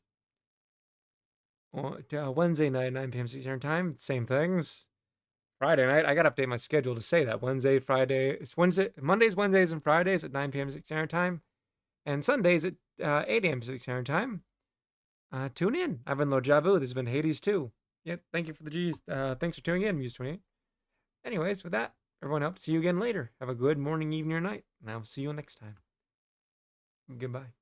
Or, Wednesday night, 9 p.m. 6 Standard Time, same things. Friday night, I gotta update my schedule to say that. Wednesday, Friday, it's Wednesday, Mondays, Wednesdays, and Fridays at 9 p.m. 6 Standard Time. And Sundays at 8 a.m. 6 Standard Time. Tune in. I've been Lord Javu. This has been Hades 2. Yeah, thank you for the G's. Thanks for tuning in, Muse28. Anyways, with that, everyone, hope to see you again later. Have a good morning, evening, or night. And I'll see you next time. Goodbye.